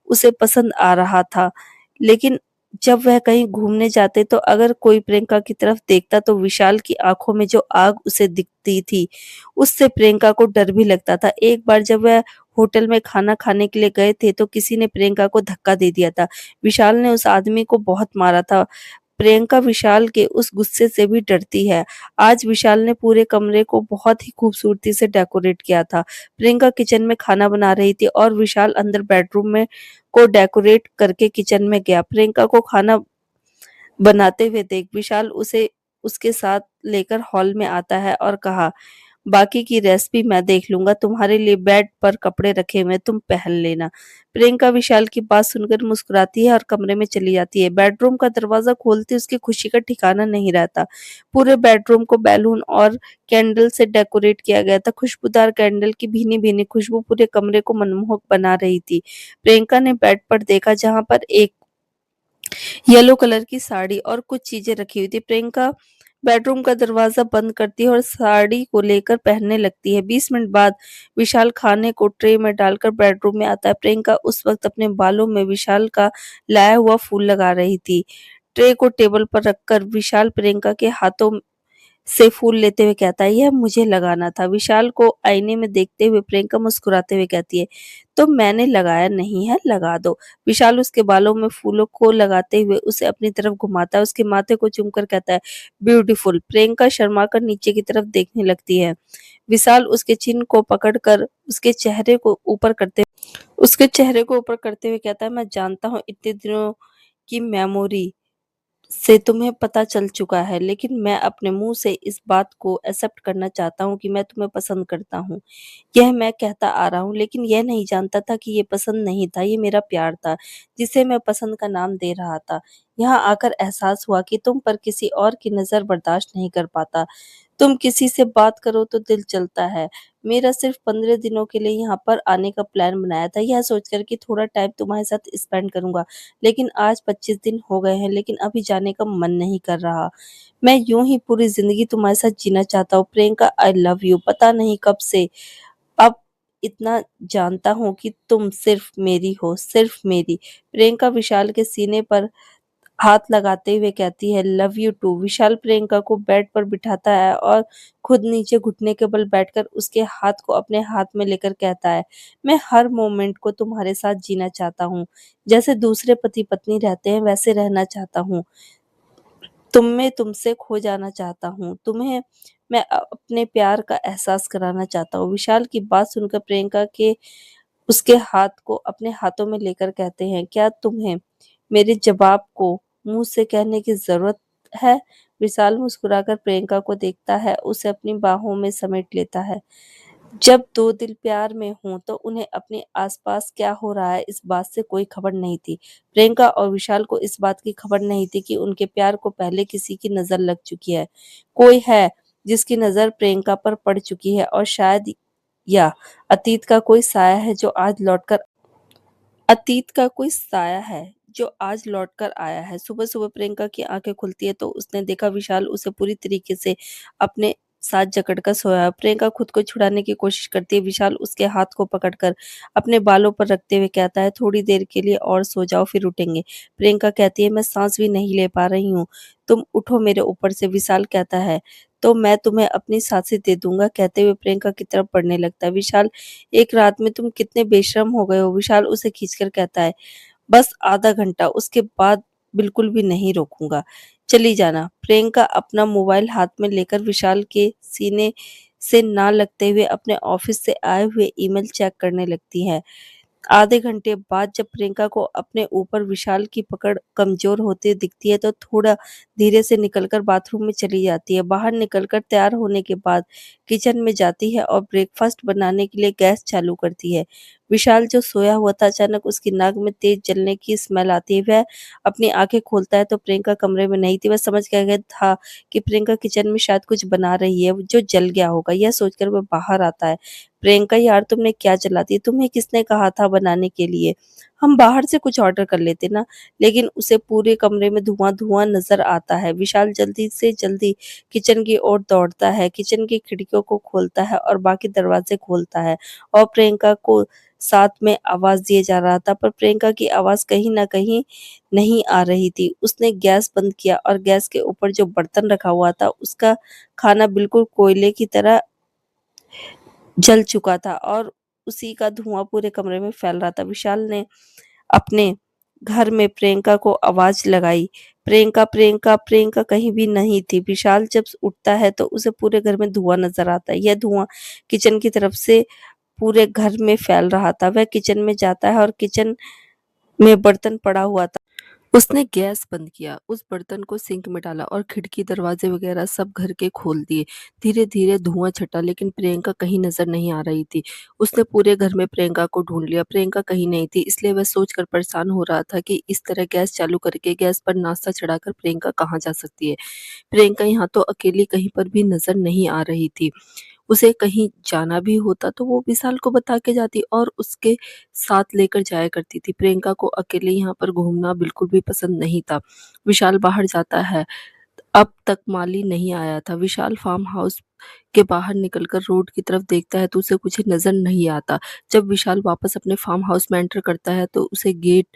उसे पसंद आ रहा था। लेकिन जब वह कहीं घूमने जाते तो अगर कोई प्रियंका की तरफ देखता तो विशाल की आँखों में जो आग उसे दिखती थी, उससे प्रियंका को डर भी लगता था। एक बार जब वह होटल में खाना खाने के लिए गए थे तो किसी ने प्रियंका को धक्का दे दिया था। विशाल ने उस आदमी को बहुत मारा था। प्रियंका विशाल के उस गुस्से से भी डरती है। आज विशाल ने पूरे कमरे को बहुत ही खूबसूरती से डेकोरेट किया था। प्रियंका किचन में खाना बना रही थी और विशाल अंदर बेडरूम में को डेकोरेट करके किचन में गया। प्रियंका को खाना बनाते हुए देख विशाल उसे उसके साथ लेकर हॉल में आता है और कहा, बाकी की रेसिपी मैं देख लूंगा, तुम्हारे लिए बेड पर कपड़े रखे हुए हैं, तुम पहन लेना। प्रियंका विशाल की बात सुनकर मुस्कुराती है और कमरे में चली जाती है। बेडरूम का दरवाजा खोलते उसकी खुशी का ठिकाना नहीं रहता। पूरे बेडरूम को बैलून और कैंडल से डेकोरेट किया गया था। खुशबूदार कैंडल की भीनी भीनी खुशबू पूरे कमरे को मनमोहक बना रही थी। प्रियंका ने बेड पर देखा जहां पर एक येलो कलर की साड़ी और कुछ चीजें रखी हुई थी। प्रियंका बेडरूम का दरवाजा बंद करती है और साड़ी को लेकर पहनने लगती है। 20 मिनट बाद विशाल खाने को ट्रे में डालकर बेडरूम में आता है। प्रियंका उस वक्त अपने बालों में विशाल का लाया हुआ फूल लगा रही थी। ट्रे को टेबल पर रखकर विशाल प्रियंका के हाथों से फूल लेते हुए कहता है, यह मुझे लगाना था। विशाल को आईने में देखते हुए प्रियंका मुस्कुराते हुए कहती है, तो मैंने लगाया नहीं है, लगा दो। विशाल उसके बालों में फूलों को लगाते हुए उसे अपनी तरफ घुमाता है, उसके माथे को चूमकर कहता है, ब्यूटीफुल। प्रियंका शर्मा कर नीचे की तरफ देखने लगती है। विशाल उसके चिन्ह को पकड़कर उसके चेहरे को ऊपर करते हुए कहता है, मैं जानता हूँ इतने दिनों की मेमोरी से तुम्हें पता चल चुका है, लेकिन मैं अपने मुंह से इस बात को एक्सेप्ट करना चाहता हूँ कि मैं तुम्हें पसंद करता हूँ। यह मैं कहता आ रहा हूँ, लेकिन यह नहीं जानता था कि ये पसंद नहीं था, ये मेरा प्यार था, जिसे मैं पसंद का नाम दे रहा था। यहाँ आकर एहसास हुआ कि तुम पर किसी और की नज़र बर्दाश्त नहीं कर पाता। तुम किसी से बात करो तो दिल चलता है। मेरा सिर्फ 15 दिनों के लिए यहाँ पर आने का प्लान बनाया था, यह सोचकर कि थोड़ा टाइम तुम्हारे साथ स्पेंड करूंगा, लेकिन आज 25 दिन हो गए हैं, लेकिन अभी जाने का मन नहीं कर रहा। मैं यूं ही पूरी जिंदगी तुम्हारे साथ जीना चाहता हूँ। Priyanka, I love you. पता नहीं कब से अब इतना जानता हूँ कि तुम सिर्फ मेरी हो, सिर्फ मेरी। प्रियंका विशाल के सीने पर हाथ लगाते हुए कहती है, लव यू टू। विशाल प्रियंका को बेड पर बिठाता है और खुद नीचे घुटने के बल बैठकर उसके हाथ को अपने हाथ में लेकर कहता है, मैं हर मोमेंट को तुम्हारे साथ जीना चाहता हूँ। जैसे दूसरे पति पत्नी रहते हैं वैसे रहना चाहता हूँ। तुमसे खो जाना चाहता हूँ। तुम्हें मैं अपने प्यार का एहसास कराना चाहता हूँ। विशाल की बात सुनकर प्रियंका के उसके हाथ को अपने हाथों में लेकर कहते हैं, क्या तुम्हें मेरे जवाब को मुँह से कहने की ज़रूरत है। विशाल मुस्कुराकर प्रियंका को देखता है, उसे अपनी बाहों में समेट लेता है। जब दो दिल प्यार में हों तो उन्हें अपने आसपास क्या हो रहा है इस बात से कोई खबर नहीं थी। प्रियंका और विशाल को इस बात की खबर नहीं थी कि उनके प्यार को पहले किसी की नज़र लग चुकी है। कोई है जिसकी नज़र प्रियंका पर पड़ चुकी है और शायद या अतीत का कोई साया है जो आज लौटकर अतीत का कोई साया है जो आज लौटकर आया है। सुबह-सुबह प्रियंका की आँखें खुलती है तो उसने देखा विशाल उसे पूरी तरीके से अपने साथ जकड़कर सोया है। प्रियंका खुद को छुड़ाने की कोशिश करती है। विशाल उसके हाथ को पकड़कर अपने बालों पर रखते हुए कहता है, "थोड़ी देर के लिए और सो जाओ, फिर उठेंगे।" प्रियंका कहती है, "मैं साँस भी नहीं ले पा रही हूँ। तुम उठो मेरे ऊपर से।" विशाल कहता है, "तो मैं तुम्हें अपनी सांसें दे दूँगा।" कहते हुए प्रियंका की तरफ बढ़ने लगता है। विशाल, "एक रात में तुम कितने बेशर्म हो गए हो।" विशाल उसे खींचकर कहता है, "बस आधा घंटा, उसके बाद बिल्कुल भी नहीं रोकूँगा, चली जाना।" प्रियंका अपना मोबाइल हाथ में लेकर विशाल के सीने से ना लगते हुए अपने ऑफिस से आए हुए ईमेल चेक करने लगती है। आधे घंटे बाद जब प्रियंका को अपने ऊपर विशाल की पकड़ कमज़ोर होते दिखती है तो थोड़ा धीरे से निकलकर बाथरूम में चली जाती है। बाहर निकलकर तैयार होने के बाद किचन में जाती है और ब्रेकफ़ास्ट बनाने के लिए गैस चालू करती है। विशाल जो सोया हुआ था अचानक उसकी नाक में तेज़ जलने की स्मेल आती है। वह अपनी आँखें खोलता है तो प्रियंका कमरे में नहीं थी। वह समझ गया था कि प्रियंका किचन में शायद कुछ बना रही है जो जल गया होगा। यह सोचकर वह बाहर आता है। "प्रियंका यार तुमने क्या जला दी? तुम्हें किसने कहा था बनाने के लिए? हम बाहर से कुछ ऑर्डर कर लेते ना।" लेकिन उसे पूरे कमरे में धुआँ-धुआँ नज़र आता है। विशाल जल्दी से जल्दी किचन की ओर दौड़ता है, किचन की खिड़कियों को खोलता है और बाकी दरवाज़े खोलता है और प्रियंका को साथ में आवाज़ दिए जा रहा था, पर प्रियंका की आवाज़ कहीं न कहीं नहीं आ रही थी। उसने गैस बंद किया और गैस के ऊपर जो बर्तन रखा हुआ था, उसका खाना बिल्कुल कोयले की तरह जल चुका था और उसी का धुआँ पूरे कमरे में फैल रहा था। विशाल ने अपने घर में प्रियंका को आवाज़ लगाई, "प्रियंका, प्रियंका, प्रियंका" कहीं भी नहीं थी। विशाल जब उठता है तो उसे पूरे घर में धुआँ नज़र आता है। यह धुआँ किचन की तरफ से पूरे घर में फैल रहा था। वह किचन में जाता है और किचन में बर्तन पड़ा हुआ था। उसने गैस बंद किया, उस बर्तन को सिंक में डाला और खिड़की, दरवाजे वगैरह सब घर के खोल दिए। धीरे-धीरे धुआँ छँटा लेकिन प्रियंका कहीं नज़र नहीं आ रही थी। उसने पूरे घर में प्रियंका को ढूँढ लिया, प्रियंका कहीं नहीं थी इसलिए वह सोचकर परेशान हो रहा था कि इस तरह गैस चालू करके गैस पर नाश्ता चढ़ाकर प्रियंका कहाँ जा सकती है। प्रियंका यहाँ तो अकेली कहीं पर भी नज़र नहीं आ रही थी। उसे कहीं जाना भी होता तो वो विशाल को बता के जाती और उसके साथ लेकर जाया करती थी। प्रियंका को अकेले यहाँ पर घूमना बिल्कुल भी पसंद नहीं था। विशाल बाहर जाता है, अब तक माली नहीं आया था। विशाल फार्म हाउस के बाहर निकलकर रोड की तरफ देखता है तो उसे कुछ नज़र नहीं आता। जब विशाल वापस अपने फार्म हाउस में एंटर करता है तो उसे गेट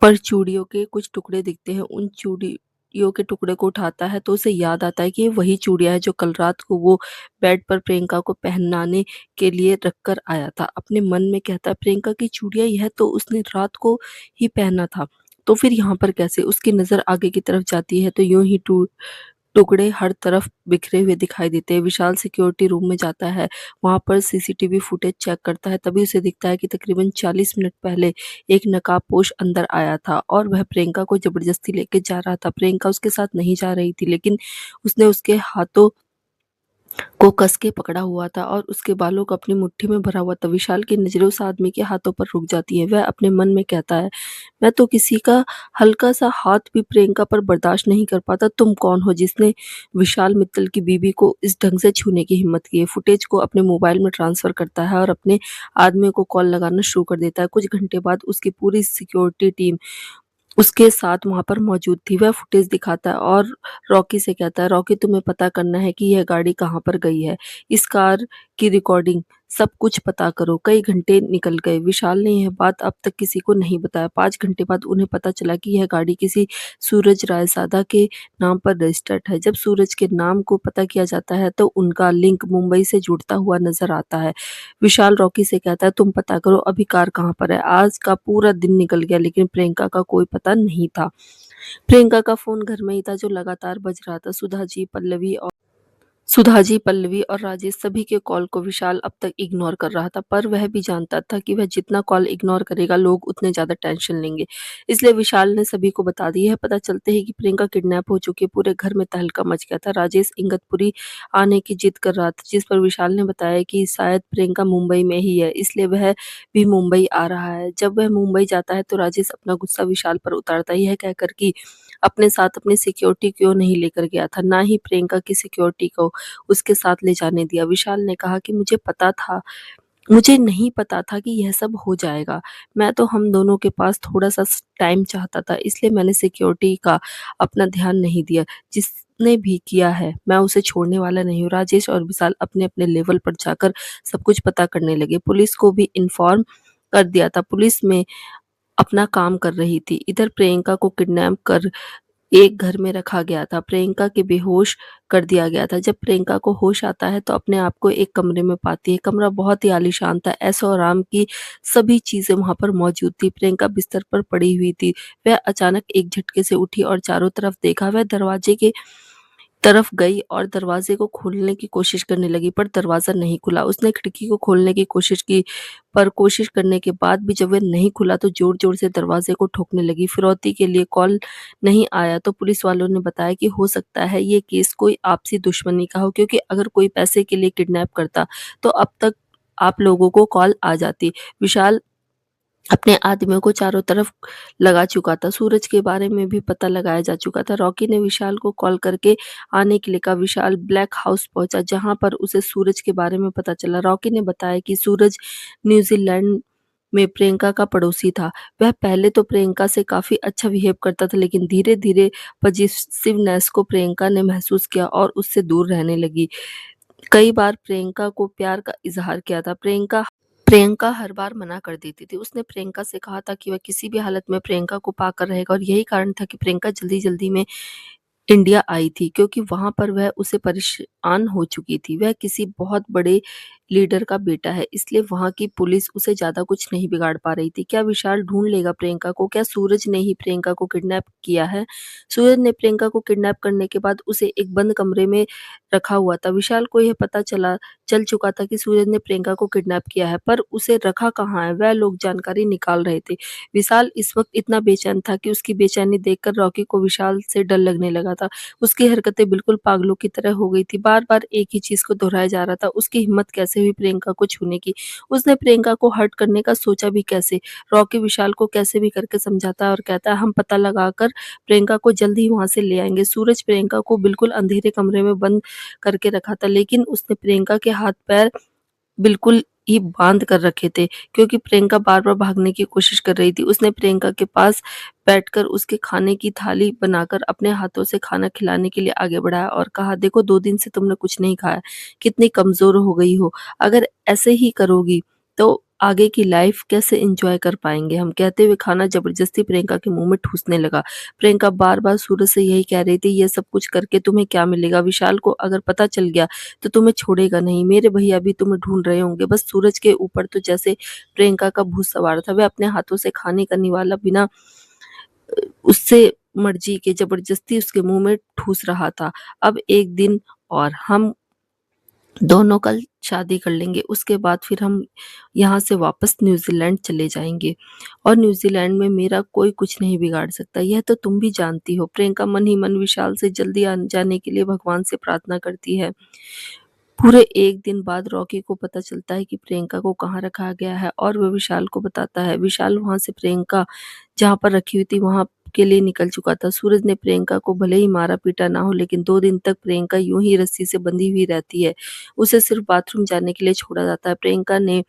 पर चूड़ियों के कुछ टुकड़े दिखते हैं। उन चूड़ियों के टुकड़े को उठाता है तो उसे याद आता है कि ये वही चूड़ियाँ हैं जो कल रात को वो बेड पर प्रियंका को पहनाने के लिए रख कर आया था। अपने मन में कहता है प्रियंका की चूड़ियाँ, यह तो उसने रात को ही पहना था, तो फिर यहाँ पर कैसे? उसकी नज़र आगे की तरफ जाती है तो यूँ ही टुकड़े हर तरफ बिखरे हुए दिखाई देते हैं। विशाल सिक्योरिटी रूम में जाता है, वहाँ पर सीसीटीवी फुटेज चेक करता है, तभी उसे दिखता है कि तकरीबन 40 मिनट पहले एक नकाबपोश अंदर आया था और वह प्रियंका को ज़बरदस्ती लेके जा रहा था। प्रियंका उसके साथ नहीं जा रही थी, लेकिन उसने उसके हाथों को कस के पकड़ा हुआ था और उसके बालों को अपनी मुट्ठी में भरा हुआ था। विशाल की नज़रें उस आदमी के हाथों पर रुक जाती हैं। वह अपने मन में कहता है, "मैं तो किसी का हल्का-सा हाथ भी प्रियंका पर बर्दाश्त नहीं कर पाता। तुम कौन हो जिसने विशाल मित्तल की बीवी को इस ढंग से छूने की हिम्मत की है?" फुटेज को अपने मोबाइल में ट्रांसफ़र करता है और अपने आदमियों को कॉल लगाना शुरू कर देता है। कुछ घंटे बाद उसकी पूरी सिक्योरिटी टीम उसके साथ वहाँ पर मौजूद थी। वह फुटेज दिखाता है और रॉकी से कहता है, "रॉकी तुम्हें पता करना है कि यह गाड़ी कहाँ पर गई है। इस कार की रिकॉर्डिंग सब कुछ पता करो।" कई घंटे निकल गए। विशाल ने यह बात अब तक किसी को नहीं बताया। 5 घंटे बाद उन्हें पता चला कि यह गाड़ी किसी सूरज रायज़ादा के नाम पर रजिस्टर्ड है। जब सूरज के नाम को पता किया जाता है तो उनका लिंक मुंबई से जुड़ता हुआ नज़र आता है। विशाल रॉकी से कहता है, "तुम पता करो अभी कार कहाँ पर है।" आज का पूरा दिन निकल गया लेकिन प्रियंका का कोई पता नहीं था। प्रियंका का फ़ोन घर में ही था जो लगातार बज रहा था। सुधाजी, पल्लवी और राजेश सभी के कॉल को विशाल अब तक इग्नोर कर रहा था, पर वह भी जानता था कि वह जितना कॉल इग्नोर करेगा, लोग उतने ज़्यादा टेंशन लेंगे। इसलिए विशाल ने सभी को बता दिया है। पता चलते ही कि प्रियंका किडनैप हो चुकी है, पूरे घर में तहलका मच गया था। राजेश इगतपुरी आने की जिद कर रहा था, जिस पर विशाल ने बताया कि शायद प्रियंका मुंबई में ही है, इसलिए वह भी मुंबई आ रहा है। जब वह मुंबई जाता है तो राजेश अपना गुस्सा विशाल पर उतारता है, यह कहकर कि अपने साथ अपनी सिक्योरिटी क्यों नहीं लेकर गया था, ना ही प्रियंका की सिक्योरिटी को उसके साथ ले जाने दिया। विशाल ने कहा कि मुझे नहीं पता था कि यह सब हो जाएगा। मैं तो हम दोनों के पास थोड़ा-सा टाइम चाहता था, इसलिए मैंने सिक्योरिटी का अपना ध्यान नहीं दिया। जिसने भी किया है, मैं उसे छोड़ने वाला नहीं हूँ। राजेश और विशाल अपने-अपने लेवल पर जाकर सब कुछ पता करने लगे। पुलिस को भी इन्फॉर्म कर दिया था। पुलिस में अपना काम कर रही थी। इधर प्रियंका को किडनैप कर एक घर में रखा गया था। प्रियंका के बेहोश कर दिया गया था। जब प्रियंका को होश आता है तो अपने आप को एक कमरे में पाती है। कमरा बहुत ही आलीशान था। ऐशो-आराम की सभी चीज़ें वहाँ पर मौजूद थी। प्रियंका बिस्तर पर पड़ी हुई थी। वह अचानक एक झटके से उठी और चारों तरफ देखा। वह दरवाजे के तरफ गई और दरवाजे को खोलने की कोशिश करने लगी, पर दरवाज़ा नहीं खुला। उसने खिड़की को खोलने की कोशिश की, पर कोशिश करने के बाद भी जब वह नहीं खुला तो ज़ोर-ज़ोर से दरवाजे को ठोकने लगी। फिरौती के लिए कॉल नहीं आया तो पुलिस वालों ने बताया कि हो सकता है ये केस कोई आपसी दुश्मनी का हो, क्योंकि अगर कोई पैसे के लिए किडनैप करता तो अब तक आप लोगों को कॉल आ जाती। विशाल अपने आदमियों को चारों तरफ लगा चुका था। सूरज के बारे में भी पता लगाया जा चुका था। रॉकी ने विशाल को कॉल करके आने के लिए कहा। विशाल ब्लैक हाउस पहुंचा, जहां पर उसे सूरज के बारे में पता चला। रॉकी ने बताया कि सूरज न्यूजीलैंड में प्रियंका का पड़ोसी था। वह पहले तो प्रियंका से काफी अच्छा बिहेव करता था, लेकिन धीरे धीरे पॉजिटिवनेस को प्रियंका ने महसूस किया और उससे दूर रहने लगी। कई बार प्रियंका को प्यार का इज़हार किया था। प्रियंका हर बार मना कर देती थी। उसने प्रियंका से कहा था कि वह किसी भी हालत में प्रियंका को पाकर रहेगा, और यही कारण था कि प्रियंका जल्दी-जल्दी में इंडिया आई थी, क्योंकि वहाँ पर वह उसे परेशान हो चुकी थी। वह किसी बहुत बड़े लीडर का बेटा है, इसलिए वहाँ की पुलिस उसे ज़्यादा कुछ नहीं बिगाड़ पा रही थी। क्या विशाल ढूँढ लेगा प्रियंका को? क्या सूरज ने ही प्रियंका को किडनैप किया है? सूरज ने प्रियंका को किडनैप करने के बाद उसे एक बंद कमरे में रखा हुआ था। विशाल को यह पता चल चुका था कि सूरज ने प्रियंका को किडनैप किया है, पर उसे रखा कहाँ है? वह लोग जानकारी निकाल रहे थे। विशाल इस वक़्त इतना बेचैन था कि उसकी बेचैनी देखकर रॉकी को विशाल से डर लगने लगा था। उसकी हरकतें बिल्कुल पागलों की तरह हो गई थी। बार-बार एक ही चीज़ को दोहराया जा रहा था। उसकी हिम्मत कैसे हुई प्रियंका को छूने की? उसने प्रियंका को हर्ट करने का सोचा भी कैसे? रॉकी विशाल को कैसे भी करके समझाता है और कहता है, हम पता लगाकर प्रियंका को जल्द ही वहाँ से ले आएँगे। सूरज प्रियंका को बिल्कुल अंधेरे कमरे में बंद करके रखा था, लेकिन उसने प्रियंका के हाथ-पैर बिल्कुल ही बाँध कर रखे थे, क्योंकि प्रियंका बार-बार भागने की कोशिश कर रही थी। उसने प्रियंका के पास बैठकर उसके खाने की थाली बनाकर अपने हाथों से खाना खिलाने के लिए आगे बढ़ाया और कहा, देखो 2 दिन से तुमने कुछ नहीं खाया, कितनी कमज़ोर हो गई हो। अगर ऐसे ही करोगी तो आगे की लाइफ़ कैसे एन्जॉय कर पाएँगे हम? कहते हुए खाना ज़बरदस्ती प्रियंका के मुँह में ठूँसने लगा। प्रियंका बार-बार सूरज से यही कह रही थी, ये सब कुछ करके तुम्हें क्या मिलेगा? विशाल को अगर पता चल गया तो तुम्हें छोड़ेगा नहीं। मेरे भैया भी तुम्हें ढूँढ रहे होंगे। बस सूरज के ऊपर तो जैसे प्रियंका का भूत सवार था। वह अपने हाथों से खाने का निवाला बिना उससे मर्ज़ी के ज़बरदस्ती उसके मुँह में ठूँस रहा था। अब एक दिन और हम दोनों कल शादी कर लेंगे, उसके बाद फिर हम यहाँ से वापस न्यूज़ीलैंड चले जाएँगे, और न्यूज़ीलैंड में मेरा कोई कुछ नहीं बिगाड़ सकता, यह तो तुम भी जानती हो। प्रियंका मन ही मन विशाल से जल्दी आ जाने के लिए भगवान से प्रार्थना करती है। पूरे 1 दिन बाद रॉकी को पता चलता है कि प्रियंका को कहाँ रखा गया है, और वह विशाल को बताता है। विशाल वहाँ से प्रियंका जहाँ पर रखी हुई थी वहाँ के लिए निकल चुका था। सूरज ने प्रियंका को भले ही मारा-पीटा ना हो, लेकिन 2 दिन तक प्रियंका यूँ ही रस्सी से बंधी हुई रहती है। उसे सिर्फ़ बाथरूम जाने के लिए छोड़ा जाता है। प्रियंका ने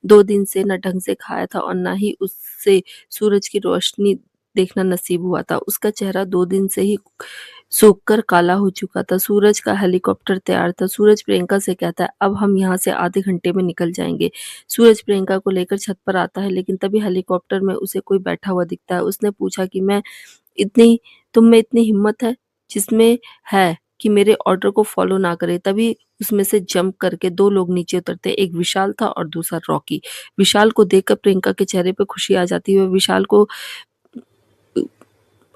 2 दिन से ना ढंग से खाया था और ना ही उससे सूरज की रोशनी देखना नसीब हुआ था। उसका चेहरा 2 दिन से ही सूख कर काला हो चुका था। सूरज का हेलीकॉप्टर तैयार था। सूरज प्रियंका से कहता है, अब हम यहाँ से आधे घंटे में निकल जाएँगे। सूरज प्रियंका को लेकर छत पर आता है, लेकिन तभी हेलीकॉप्टर में उसे कोई बैठा हुआ दिखता है। उसने पूछा कि इतनी तुम में इतनी हिम्मत है जिसमें है कि मेरे ऑर्डर को फ़ॉलो ना करें। तभी उसमें से जंप करके 2 लोग नीचे उतरते हैं, एक विशाल था और दूसरा रॉकी। विशाल को देखकर प्रियंका के चेहरे पे खुशी आ जाती है। वह विशाल को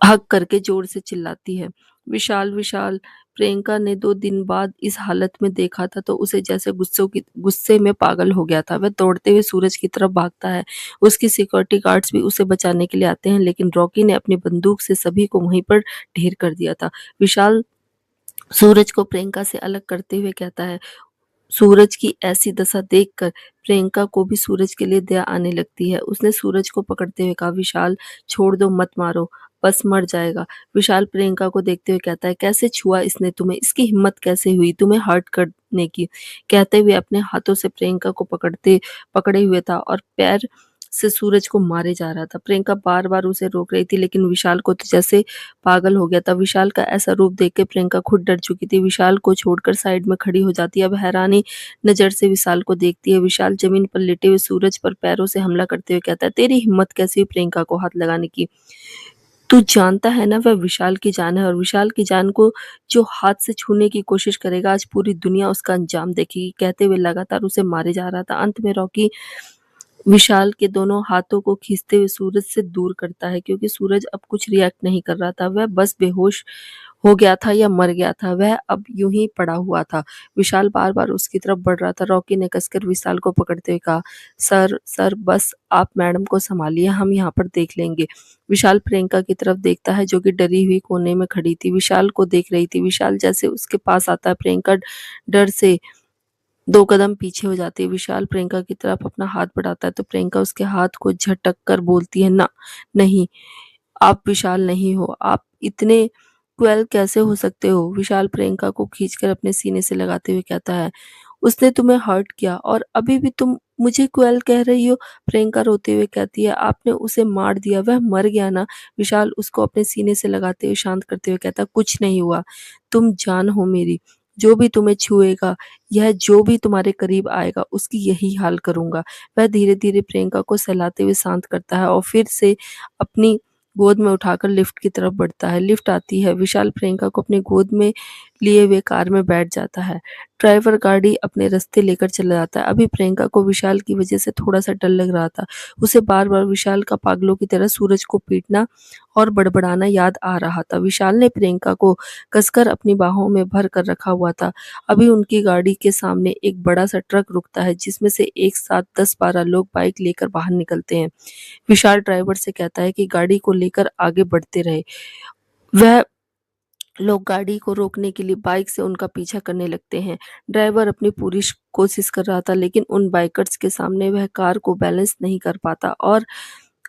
हग करके ज़ोर से चिल्लाती है, विशाल, विशाल! प्रियंका ने 2 दिन बाद इस हालत में देखा था तो उसे जैसे गुस्से में पागल हो गया था। वह दौड़ते हुए सूरज की तरफ भागता है। उसकी सिक्योरिटी गार्ड्स भी उसे बचाने के लिए आते हैं, लेकिन रॉकी ने अपनी बंदूक से सभी को वहीं पर ढेर कर दिया था। विशाल सूरज को प्रियंका से अलग करते हुए कहता है, सूरज की ऐसी दशा देखकर प्रियंका को भी सूरज के लिए दया आने लगती है। उसने सूरज को पकड़ते हुए कहा, विशाल छोड़ दो, मत मारो, बस मर जाएगा। विशाल प्रियंका को देखते हुए कहता है, कैसे छुआ इसने तुम्हें, इसकी हिम्मत कैसे हुई तुम्हें हर्ट करने की। कहते हुए अपने हाथों से प्रियंका को पकड़े हुए था और पैर से सूरज को मारे जा रहा था। प्रियंका बार बार उसे रोक रही थी, लेकिन विशाल को तो जैसे पागल हो गया था। विशाल का ऐसा रूप देख के प्रियंका खुद डर चुकी थी। विशाल को छोड़कर साइड में खड़ी हो जाती है। अब हैरानी नज़र से विशाल को देखती है। विशाल ज़मीन पर लेटे हुए सूरज पर पैरों से हमला करते हुए कहता है, तेरी हिम्मत कैसी हुई प्रियंका को हाथ लगाने की? तू जानता है ना वह विशाल की जान है, और विशाल की जान को जो हाथ से छूने की कोशिश करेगा, आज पूरी दुनिया उसका अंजाम देखेगी। कहते हुए लगातार उसे मारे जा रहा था। अंत में रॉकी विशाल के दोनों हाथों को खींचते हुए सूरज से दूर करता है, क्योंकि सूरज अब कुछ रिएक्ट नहीं कर रहा था। वह बस बेहोश हो गया था या मर गया था, वह अब यूं ही पड़ा हुआ था। विशाल बार बार उसकी तरफ बढ़ रहा था। रॉकी ने कसकर विशाल को पकड़ते हुए कहा, सर सर बस आप मैडम को संभालिए, हम यहाँ पर देख लेंगे। विशाल प्रियंका की तरफ देखता है, जो कि डरी हुई कोने में खड़ी थी, विशाल को देख रही थी। विशाल जैसे उसके पास आता है, प्रियंका डर से 2 कदम पीछे हो जाती है। विशाल प्रियंका की तरफ अपना हाथ बढ़ाता है तो प्रियंका उसके हाथ को झटक कर बोलती है, ना, नहीं, आप विशाल नहीं हो। आप इतने क्रूएल कैसे हो सकते हो? विशाल प्रियंका को खींचकर अपने सीने से लगाते हुए कहता है, उसने तुम्हें हर्ट किया और अभी भी तुम मुझे क्रूएल कह रही हो? प्रियंका रोते हुए कहती है, आपने उसे मार दिया, वह मर गया ना। विशाल उसको अपने सीने से लगाते हुए शांत करते हुए कहता है, कुछ नहीं हुआ, तुम जान हो मेरी, जो भी तुम्हें छुएगा, यह जो भी तुम्हारे करीब आएगा, उसकी यही हाल करूंगा। वह धीरे धीरे प्रियंका को सहलाते हुए शांत करता है और फिर से अपनी गोद में उठाकर लिफ्ट की तरफ बढ़ता है। लिफ्ट आती है। विशाल प्रियंका को अपनी गोद में लिए हुए कार में बैठ जाता है। ड्राइवर गाड़ी अपने रास्ते लेकर चला जाता है। अभी प्रियंका को विशाल की वजह से थोड़ा-सा डर लग रहा था। उसे बार-बार विशाल का पागलों की तरह सूरज को पीटना और बड़बड़ाना याद आ रहा था। विशाल ने प्रियंका को कसकर अपनी बाहों में भर कर रखा हुआ था। अभी उनकी गाड़ी के सामने एक बड़ा-सा ट्रक रुकता है, जिसमें से एक साथ 10-12 लोग बाइक लेकर बाहर निकलते हैं। विशाल ड्राइवर से कहता है कि गाड़ी को लेकर आगे बढ़ते रहे। वह लोग गाड़ी को रोकने के लिए बाइक से उनका पीछा करने लगते हैं। ड्राइवर अपनी पूरी कोशिश कर रहा था, लेकिन उन बाइकर्स के सामने वह कार को बैलेंस नहीं कर पाता और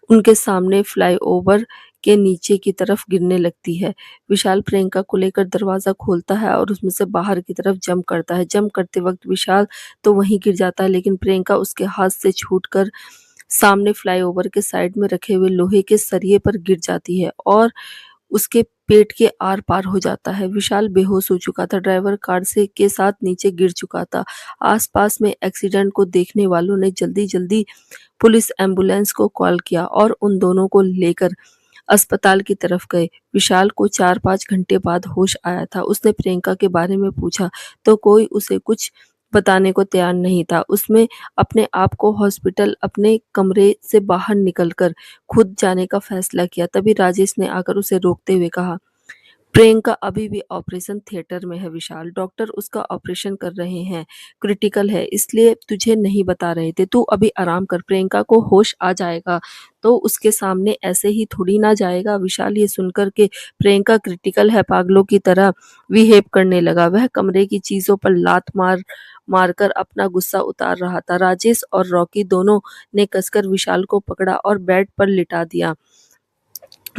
उनके सामने फ्लाईओवर के नीचे की तरफ गिरने लगती है। विशाल प्रियंका को लेकर दरवाज़ा खोलता है और उसमें से बाहर की तरफ जंप करता है। जंप करते वक़्त विशाल तो वहीं गिर जाता है, लेकिन प्रियंका उसके हाथ से छूटकर सामने फ्लाईओवर के साइड में रखे हुए लोहे के सरिये पर गिर जाती है और उसके पेट के आर-पार हो जाता है। विशाल बेहोश हो चुका था। ड्राइवर कार से के साथ नीचे गिर चुका था। आस-पास में एक्सीडेंट को देखने वालों ने जल्दी-जल्दी पुलिस एम्बुलेंस को कॉल किया और उन दोनों को लेकर अस्पताल की तरफ गए। विशाल को 4-5 घंटे बाद होश आया था। उसने प्रियंका के बारे में पूछा तो कोई उसे कुछ बताने को तैयार नहीं था। उसने अपने आप को हॉस्पिटल अपने कमरे से बाहर निकलकर खुद जाने का फैसला किया। तभी राजेश ने आकर उसे रोकते हुए कहा, प्रियंका अभी भी ऑपरेशन थिएटर में है विशाल, डॉक्टर उसका ऑपरेशन कर रहे हैं, क्रिटिकल है, इसलिए तुझे नहीं बता रहे थे। तू अभी आराम कर, प्रियंका को होश आ जाएगा तो उसके सामने ऐसे ही थोड़ी ना जाएगा। विशाल ये सुनकर के प्रियंका क्रिटिकल है पागलों की तरह बिहेव करने लगा। वह कमरे की चीजों पर लात मारकर अपना गुस्सा उतार रहा था। राजेश और रॉकी दोनों ने कसकर विशाल को पकड़ा और बेड पर लिटा दिया।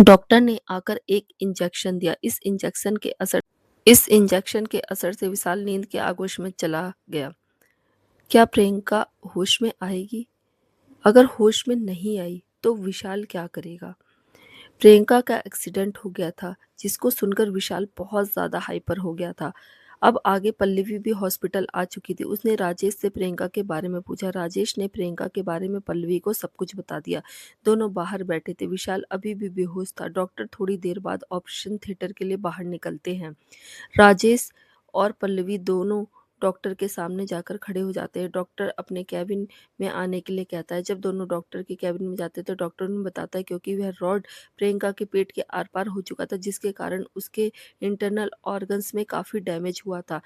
डॉक्टर ने आकर एक इंजेक्शन दिया। इस इंजेक्शन के असर से विशाल नींद के आगोश में चला गया। क्या प्रियंका होश में आएगी? अगर होश में नहीं आई तो विशाल क्या करेगा? प्रियंका का एक्सीडेंट हो गया था, जिसको सुनकर विशाल बहुत ज़्यादा हाइपर हो गया था। अब आगे पल्लवी भी हॉस्पिटल आ चुकी थी। उसने राजेश से प्रियंका के बारे में पूछा। राजेश ने प्रियंका के बारे में पल्लवी को सब कुछ बता दिया। दोनों बाहर बैठे थे। विशाल अभी भी बेहोश था। डॉक्टर थोड़ी देर बाद ऑपरेशन थिएटर के लिए बाहर निकलते हैं। राजेश और पल्लवी दोनों डॉक्टर के सामने जाकर खड़े हो जाते हैं। डॉक्टर अपने केबिन में आने के लिए कहता है। जब दोनों डॉक्टर के केबिन में जाते हैं तो डॉक्टर उन्हें बताता है, क्योंकि वह रॉड प्रियंका के पेट के आर-पार हो चुका था, जिसके कारण उसके इंटरनल ऑर्गन्स में काफ़ी डैमेज हुआ था।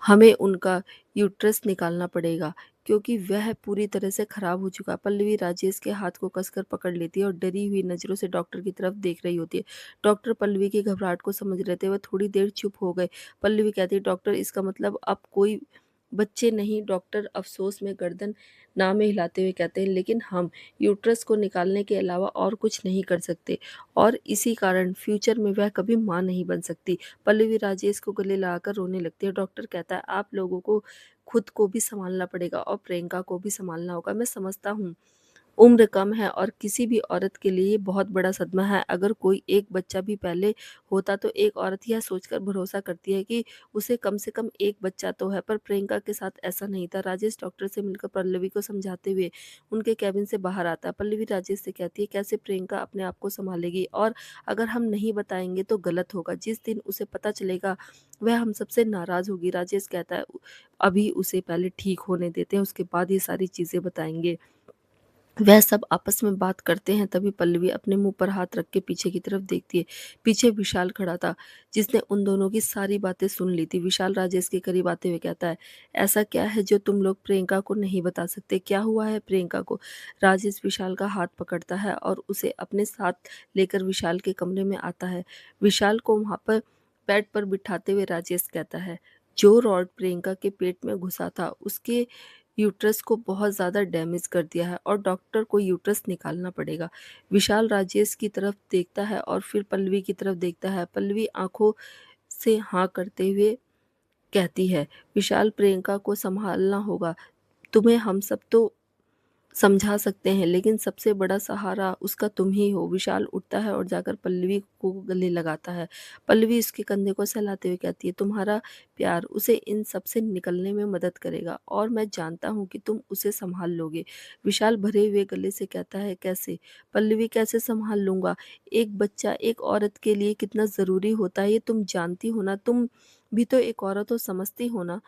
हमें उनका यूट्रस निकालना पड़ेगा, क्योंकि वह पूरी तरह से खराब हो चुका है। पल्लवी राजेश के हाथ को कसकर पकड़ लेती है और डरी हुई नज़रों से डॉक्टर की तरफ देख रही होती है। डॉक्टर पल्लवी की घबराहट को समझ रहे थे, वह थोड़ी देर चुप हो गए। पल्लवी कहती है, डॉक्टर, इसका मतलब अब कोई बच्चे नहीं? डॉक्टर अफ़सोस में गर्दन ना में हिलाते हुए कहते हैं, लेकिन हम यूट्रस को निकालने के अलावा और कुछ नहीं कर सकते, और इसी कारण फ्यूचर में वह कभी माँ नहीं बन सकती। पल्लवी राजेश को गले लगाकर रोने लगती है। डॉक्टर कहता है, आप लोगों को खुद को भी सँभालना पड़ेगा और प्रियंका को भी सँभालना होगा। मैं समझता हूँ, उम्र कम है और किसी भी औरत के लिए ये बहुत बड़ा सदमा है। अगर कोई एक बच्चा भी पहले होता तो एक औरत यह सोचकर भरोसा करती है कि उसे कम से कम एक बच्चा तो है, पर प्रियंका के साथ ऐसा नहीं था। राजेश डॉक्टर से मिलकर पल्लवी को समझाते हुए उनके केबिन से बाहर आता है। पल्लवी राजेश से कहती है, कैसे प्रियंका अपने आप को सँभालेगी, और अगर हम नहीं बताएँगे तो गलत होगा। जिस दिन उसे पता चलेगा वह हम सबसे नाराज़ होगी। राजेश कहता है, अभी उसे पहले ठीक होने देते हैं, उसके बाद ये सारी चीज़ें बताएँगे। वह सब आपस में बात करते हैं, तभी पल्लवी अपने मुंह पर हाथ रख के पीछे की तरफ देखती है। पीछे विशाल खड़ा था, जिसने उन दोनों की सारी बातें सुन ली थी। विशाल राजेश के करीब आते हुए कहता है, ऐसा क्या है जो तुम लोग प्रियंका को नहीं बता सकते? क्या हुआ है प्रियंका को? राजेश विशाल का हाथ पकड़ता है और उसे अपने साथ लेकर विशाल के कमरे में आता है। विशाल को वहां पर बेड पर बिठाते हुए राजेश कहता है, जो रॉड प्रियंका के पेट में घुसा था उसके यूट्रस को बहुत ज़्यादा डैमेज कर दिया है और डॉक्टर को यूट्रस निकालना पड़ेगा। विशाल राजेश की तरफ देखता है और फिर पल्लवी की तरफ देखता है। पल्लवी आँखों से हाँ करते हुए कहती है, विशाल, प्रियंका को सँभालना होगा। तुम्हें हम सब तो समझा सकते हैं, लेकिन सबसे बड़ा सहारा उसका तुम ही हो। विशाल उठता है और जाकर पल्लवी को गले लगाता है। पल्लवी उसके कंधे को सहलाते हुए कहती है, तुम्हारा प्यार उसे इन सब से निकलने में मदद करेगा और मैं जानता हूँ कि तुम उसे संभाल लोगे। विशाल भरे हुए गले से कहता है, कैसे? पल्लवी, कैसे संभाल लूँगा? एक बच्चा एक औरत के लिए कितना ज़रूरी होता है, ये तुम जानती हो ना? तुम भी तो एक औरत हो, समझती हो ना?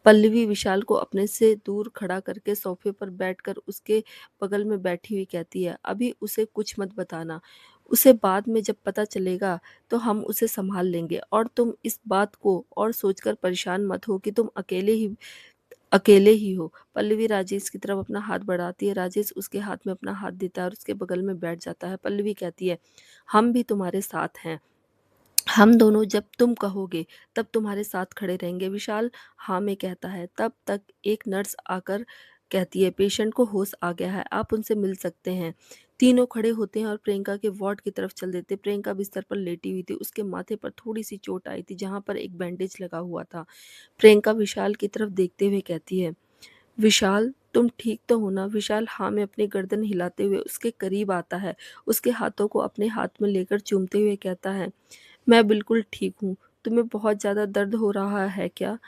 पल्लवी विशाल को अपने से दूर खड़ा करके सोफे पर बैठकर उसके बगल में बैठी हुई कहती है, अभी उसे कुछ मत बताना। उसे बाद में जब पता चलेगा तो हम उसे संभाल लेंगे, और तुम इस बात को और सोचकर परेशान मत हो कि तुम अकेले ही हो। पल्लवी राजेश की तरफ अपना हाथ बढ़ाती है। राजेश उसके हाथ में अपना हाथ देता है और उसके बगल में बैठ जाता है। पल्लवी कहती है, हम भी तुम्हारे साथ हैं। हम दोनों जब तुम कहोगे तब तुम्हारे साथ खड़े रहेंगे। विशाल हाँ में कहता है। तब तक एक नर्स आकर कहती है, पेशेंट को होश आ गया है, आप उनसे मिल सकते हैं। तीनों खड़े होते हैं और प्रियंका के वार्ड की तरफ चल देते। प्रियंका बिस्तर पर लेटी हुई थी, उसके माथे पर थोड़ी सी चोट आई थी जहां पर एक बैंडेज लगा हुआ था। प्रियंका विशाल की तरफ देखते हुए कहती है, विशाल, तुम ठीक तो हो ना? विशाल हाँ में अपनी गर्दन हिलाते हुए उसके करीब आता है। उसके हाथों को अपने हाथ में लेकर चूमते हुए कहता है, मैं बिल्कुल ठीक हूँ। तुम्हें बहुत ज़्यादा दर्द हो रहा है क्या?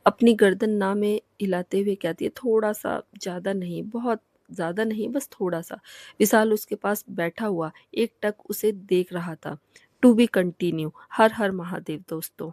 अपनी गर्दन ना में हिलाते हुए कहती है, थोड़ा-सा, ज़्यादा नहीं, बहुत ज़्यादा नहीं, बस थोड़ा-सा। विशाल उसके पास बैठा हुआ एकटक उसे देख रहा था। To be continue. हर हर महादेव दोस्तों।